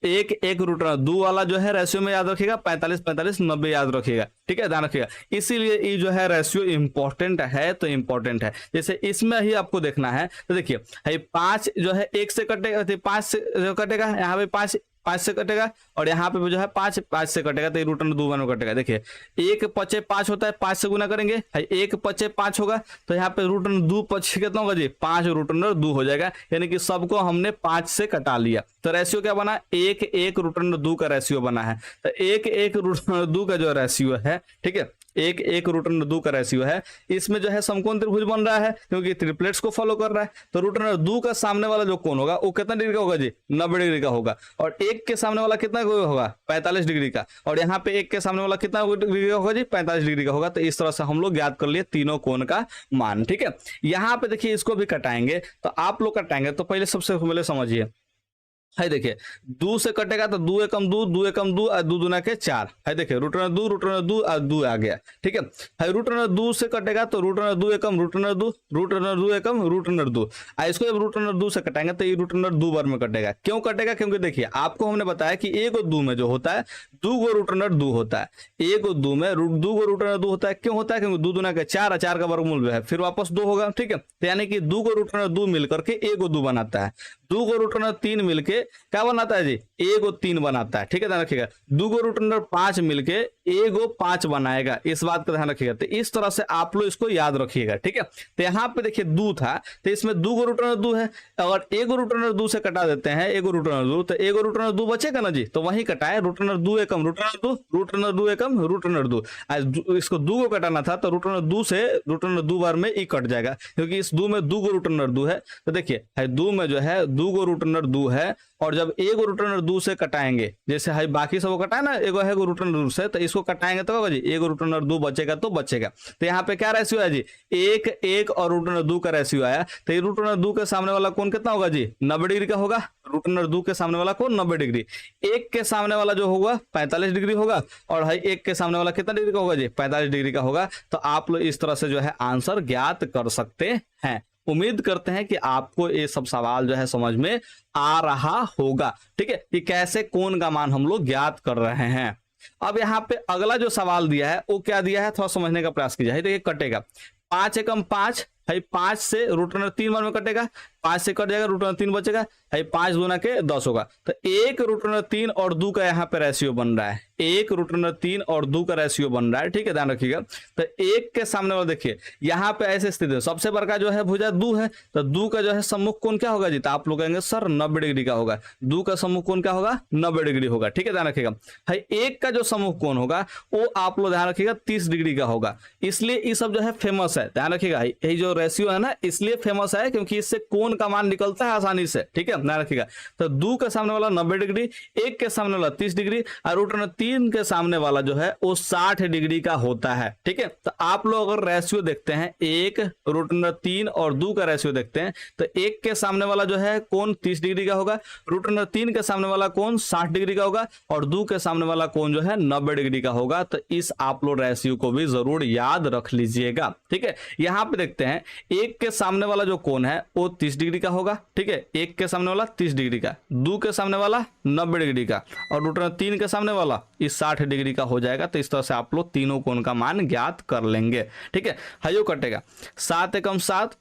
एक एक √2 वाला जो है रेशियो में याद रखिएगा, 45 45 90 याद रखिएगा, ठीक है, ध्यान रखिएगा। इसीलिए ये जो है रेशियो इंपॉर्टेंट है, तो इंपॉर्टेंट है। जैसे इसमें ही आपको देखना है, तो देखिए 5 जो है 1 से कटेगा, 5 से जो कटेगा, यहाँ पे 5 से कटेगा, और यहाँ पे जो है 5 से कटेगा, तो √2 में कटेगा। देखिए 1 5 5 होता है, 5 से गुना करेंगे, 1 5 5 होगा, तो यहाँ पे √2 5 कितना होगा जी, 5 √2 हो जाएगा, यानी कि सबको हमने 5 से कटा लिया। तो रेशियो क्या बना, 1 1 √2 का रेशियो बना है। तो 1 1 √2 का जो रेशियो है, ठीक है, 1 1 √2 का रेशियो है। इसमें जो है समकोण त्रिभुज बन रहा है क्योंकि ट्रिपलेट्स को फॉलो कर रहा है। तो √2 का सामने वाला जो कोण होगा वो कितना डिग्री का होगा जी, 90 डिग्री का होगा। और 1 के सामने वाला कितना होगा, 45 डिग्री का। और यहाँ पे 1 के सामने वाला कितना डिग्री का होगा जी, 45 डिग्री का होगा। तो इस तरह से हम लोग ज्ञात कर लिए तीनों कोण का मान, ठीक है। यहाँ पे देखिए इसको भी कटाएंगे, तो आप लोग कटाएंगे तो पहले सबसे पहले समझिए, है देखिए 2 से कटेगा तो 2 एकम 2 2 एकम 2 और 2 दूना के 4, है देखिए √2 और 2 आ गया, ठीक है। √2 से कटेगा तो √2 एकम √2 एकम √2। इसको जब √2 से कटाएंगे तो ये √2 बार में कटेगा। क्यों कटेगा, क्योंकि देखिए आपको हमने बताया कि 1 और 2 में जो होता है 2 को √2 होता है, 1 और 2 में 2 को √2 होता है। क्यों होता है, क्योंकि 2 दूना के 4 और 4 का वर्गमूल जो है फिर वापस 2 होगा, ठीक है। तो यानी कि 2 को √2 मिलकर के 1 और 2 बनाता है, 2 को √3 मिलके क्या बनाता है जी, 1 और 3 बनाता है, ठीक है, ध्यान रखिएगा। 2 को √5 मिलके 1 और 5 बनाएगा, इस बात का ध्यान रखिएगा। तो इस तरह से आप लोग इसको याद रखिएगा, ठीक है। तो यहाँ पे देखिए 2 था, तो इसमें 2 को √2 है, अगर 1 √2 से कटा देते हैं 1 √2, तो 1 √2 बचेगा ना जी, तो वही कटाए √2 एकम √2 एकम √2। इसको 2 को कटाना था तो √2 से √2 बार में ही कट जाएगा, क्योंकि इस 2 में 2 को √2 है। तो देखिए 2 में जो है 2 को √2 है, और जब 1 को √2 से कटाएंगे, जैसे है बाकी सब कटाए ना, 1 है √2 से, तो इसको कटाएंगे तो होगा जी 1 √2 बचेगा तो बचेगा। तो यहाँ पे क्या रेशियो है जी, 1 1 और √2 का रेशियो आया। तो ये √2 के सामने वाला कोण कितना होगा जी, 90 डिग्री का होगा। √2 के सामने वाला कोण 90 डिग्री, 1 के सामने वाला जो होगा 45 डिग्री होगा, और है 1 के सामने वाला कितना डिग्री का होगा जी, 45 डिग्री का होगा। तो आप लोग इस तरह से जो है आंसर ज्ञात कर सकते हैं। उम्मीद करते हैं कि आपको ये सब सवाल जो है समझ में आ रहा होगा, ठीक है, कि कैसे कोण का मान हम लोग ज्ञात कर रहे हैं। अब यहाँ पे अगला जो सवाल दिया है वो क्या दिया है, थोड़ा समझने का प्रयास कीजिए। देखिए कटेगा 5 एकम 5, है 5 से √3 बार में कटेगा, 5 से कट जाएगा, √3 बचेगा, है 5 दूना के 10 होगा। तो 1 √3 और 2 का यहाँ पे रेशियो बन रहा है, 1 √3 और 2 का रेशियो बन रहा है, ठीक है, ध्यान रखिएगा। तो 1 के सामने वाला देखिए यहाँ पे ऐसे स्थिति है, सबसे बड़का जो है भुजा 2 है, तो 2 का जो है सम्मुख कोण क्या होगा जी, तो आप लोग कहेंगे सर 90 डिग्री का होगा। 2 का सम्मुख कोण क्या होगा, 90 डिग्री होगा, ठीक है, ध्यान रखिएगा। है 1 का जो सम्मुख कोण होगा वो आप लोग ध्यान रखिएगा 30 डिग्री का होगा। इसलिए ये सब जो है फेमस है, ध्यान रखिएगा। यही जो रेशियो है ना इसलिए फेमस है क्योंकि इससे कोण का मान निकलता है आसानी से, ठीक है, ध्यान रखिएगा। तो 2 के सामने वाला 90 डिग्री, 1 के सामने वाला 30 डिग्री, और √3 के सामने वाला जो है वो 60 डिग्री का होता है, ठीक है। तो आप लोग अगर रेशियो देखते हैं 1 √3 और 2 का रेशियो देखते हैं, तो 1 के सामने वाला जो है कोण 30 डिग्री का होगा, √3 के सामने वाला कोण 60 डिग्री का होगा, और 2 के सामने वाला कोण जो है 90 डिग्री का होगा। तो इस आप लोग रेशियो को भी जरूर याद रख लीजिएगा, ठीक है। यहाँ पे देखते हैं 1 के सामने वाला जो कोण है वो 30 डिग्री का होगा, ठीक है, 1 के सामने वाला 30 डिग्री का, 2 के सामने वाला 90 डिग्री का, और √3 के सामने वाला इस 60 डिग्री का हो जाएगा। तो इस तरह से आप लोग तीनों कोण का मान ज्ञात कर लेंगे, ठीक है। हयो कटेगा 7 एकम 7,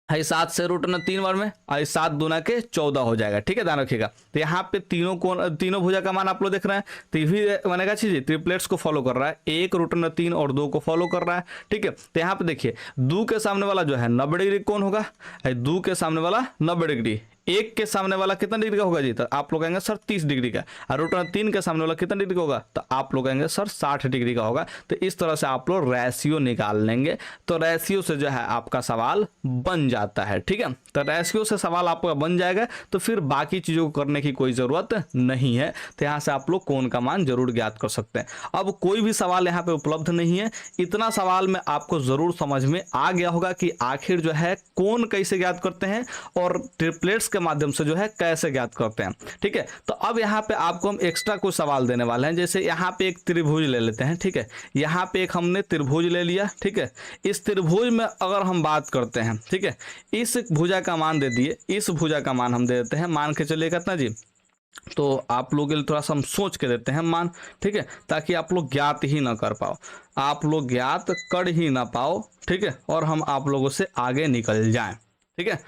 है 7 से √3 बार में, और 7 दूना के 14 हो जाएगा, ठीक है, ध्यान रखिएगा। तो यहाँ पे तीनों कोण तीनों भुजा का मान आप लोग देख रहे हैं, तो ये भी मैंने कहा चीज ट्रिपलेट्स को फॉलो कर रहा है, 1 √3 और 2 को फॉलो कर रहा है, ठीक है। तो यहाँ पे देखिए 2 के सामने वाला जो है 90 डिग्री कोण होगा, 2 के सामने वाला 90 डिग्री, 1 के सामने वाला कितना डिग्री का होगा जी, तो आप लोग कहेंगे सर 30 डिग्री का, और √3 के सामने वाला कितना डिग्री का होगा, तो आप लोग कहेंगे सर 60 डिग्री का होगा। तो इस तरह से आप लोग रेशियो निकाल लेंगे, तो रेशियो से जो है आपका सवाल बन जाता है, ठीक है। तो रेशियो से सवाल आपका बन जाएगा, तो फिर बाकी चीजों को करने की कोई जरूरत नहीं है। तो यहाँ से आप लोग कोण का मान जरूर ज्ञात कर सकते हैं। अब कोई भी सवाल यहाँ पे उपलब्ध नहीं है, इतना सवाल में आपको जरूर समझ में आ गया होगा कि आखिर जो है कोण कैसे ज्ञात करते हैं और ट्रिपलेट्स इसके माध्यम से जो है कैसे ज्ञात करते हैं। ठीक है, तो अब यहाँ पे आपको हम एक्स्ट्रा कुछ सवाल देने वाले हैं। जैसे यहाँ पे एक त्रिभुज ले लेते हैं। ठीक है, यहाँ पे एक हमने त्रिभुज ले लिया। ठीक है, इस त्रिभुज में अगर हम बात करते हैं, ठीक है, इस भुजा का मान दे दिए, इस भुजा का मान हम दे देते हैं, मान के चलिए कितना जी, तो आप लोग के लिए थोड़ा सा हम सोच के देते हैं मान। ठीक है, ताकि आप लोग ज्ञात ही ना कर पाओ, आप लोग ज्ञात कर ही ना पाओ। ठीक है, और हम आप लोगों से आगे निकल जाएं। ठीक है,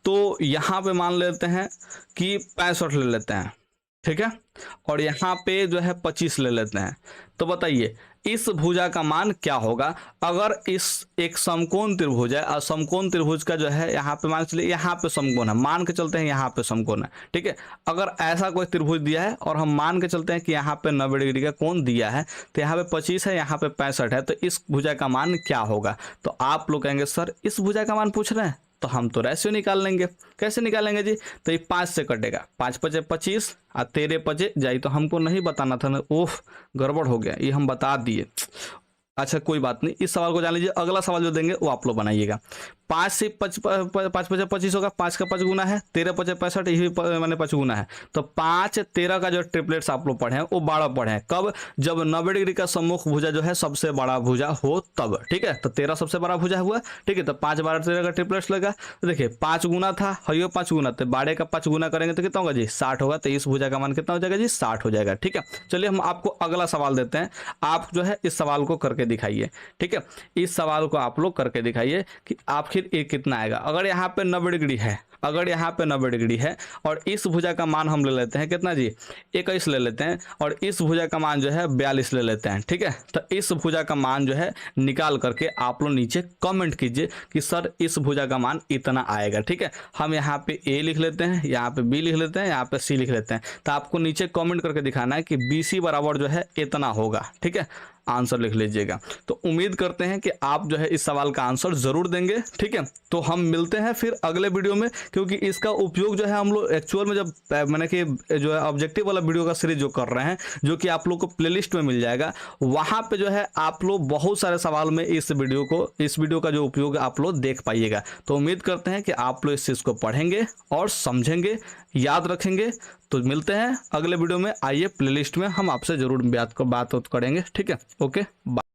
तो यहाँ पे मान लेते हैं कि 65 ले लेते हैं। ठीक है, और यहाँ पे जो है 25 ले लेते हैं। तो बताइए इस भुजा का मान क्या होगा अगर इस एक समकोण त्रिभुज है और समकोण त्रिभुज का जो है यहाँ पे मान के चलिए, यहाँ पे समकोण है, मान के चलते हैं यहाँ पे समकोण है। ठीक है, अगर ऐसा कोई त्रिभुज दिया है और हम मान के चलते हैं कि यहाँ पे 90 डिग्री का कोण दिया है, तो यहाँ पे 25 है, यहाँ पे 65 है, तो इस भुजा का मान क्या होगा। तो आप लोग कहेंगे सर इस भुजा का मान पूछ रहे हैं, तो हम तो रेशियो निकाल लेंगे। कैसे निकालेंगे जी, तो ये 5 से कटेगा, 5 पचे 25 और 13 पचे जाई, तो हमको नहीं बताना था ना, ओह गड़बड़ हो गया, ये हम बता दिए। अच्छा कोई बात नहीं, इस सवाल को जान लीजिए। अगला सवाल जो देंगे वो आप लोग बनाइएगा। 5 से 5 पचे 25 होगा, 5 का 5 गुना है, 13 पचे 65, यही मैंने 5 गुना है, तो 5 13 का जो ट्रिपलेट्स आप लोग पढ़े हैं वो 12 पढ़े हैं। कब, जब 90 डिग्री का सम्मुख भुजा जो है सबसे बड़ा भुजा हो तब। ठीक है, तो 13 सबसे बड़ा भुजा हुआ। ठीक है, तो 5 12 13 का ट्रिपलेट्स लगा, तो देखिए 5 गुना था, हयो 5 गुना, तो 12 का 5 गुना करेंगे तो कितना होगा जी, 60 होगा। तो इस भुजा का मान कितना हो जाएगा जी, 60 हो जाएगा। ठीक है, चलिए हम आपको अगला सवाल देते हैं, आप जो है इस सवाल को करके दिखाइए। ठीक है, इस सवाल को आप लोग करके दिखाइए कि आखिर ये कितना आएगा। अगर यहाँ पे 90 डिग्री है, अगर यहाँ पे 90 डिग्री है और इस भुजा का मान हम ले लेते हैं कितना जी, 21 ले लेते हैं, और इस भुजा का मान जो है 42 ले लेते हैं। ठीक है, तो इस भुजा का मान जो है निकाल करके आप लोग नीचे कमेंट कीजिए कि सर इस भुजा का मान इतना आएगा। ठीक है, हम यहाँ पे ए लिख लेते हैं, यहाँ पे बी लिख लेते हैं, यहाँ पे सी लिख लेते हैं। तो आपको नीचे कमेंट करके दिखाना है कि BC बराबर जो है इतना होगा। ठीक है, आंसर लिख लीजिएगा। तो उम्मीद करते हैं कि आप जो है इस सवाल का आंसर जरूर देंगे। ठीक है, तो हम मिलते हैं फिर अगले वीडियो में, क्योंकि इसका उपयोग जो है हम लोग एक्चुअल में जब मैंने कि जो है ऑब्जेक्टिव वाला वीडियो का सीरीज जो कर रहे हैं, जो कि आप लोग को प्लेलिस्ट में मिल जाएगा, वहां पे जो है आप लोग बहुत सारे सवाल में इस वीडियो का जो उपयोग आप लोग देख पाइएगा। तो उम्मीद करते हैं कि आप लोग इस चीज़ को पढ़ेंगे और समझेंगे, याद रखेंगे। तो मिलते हैं अगले वीडियो में, आइए प्लेलिस्ट में हम आपसे जरूर बात करेंगे। ठीक है, ओके बाय।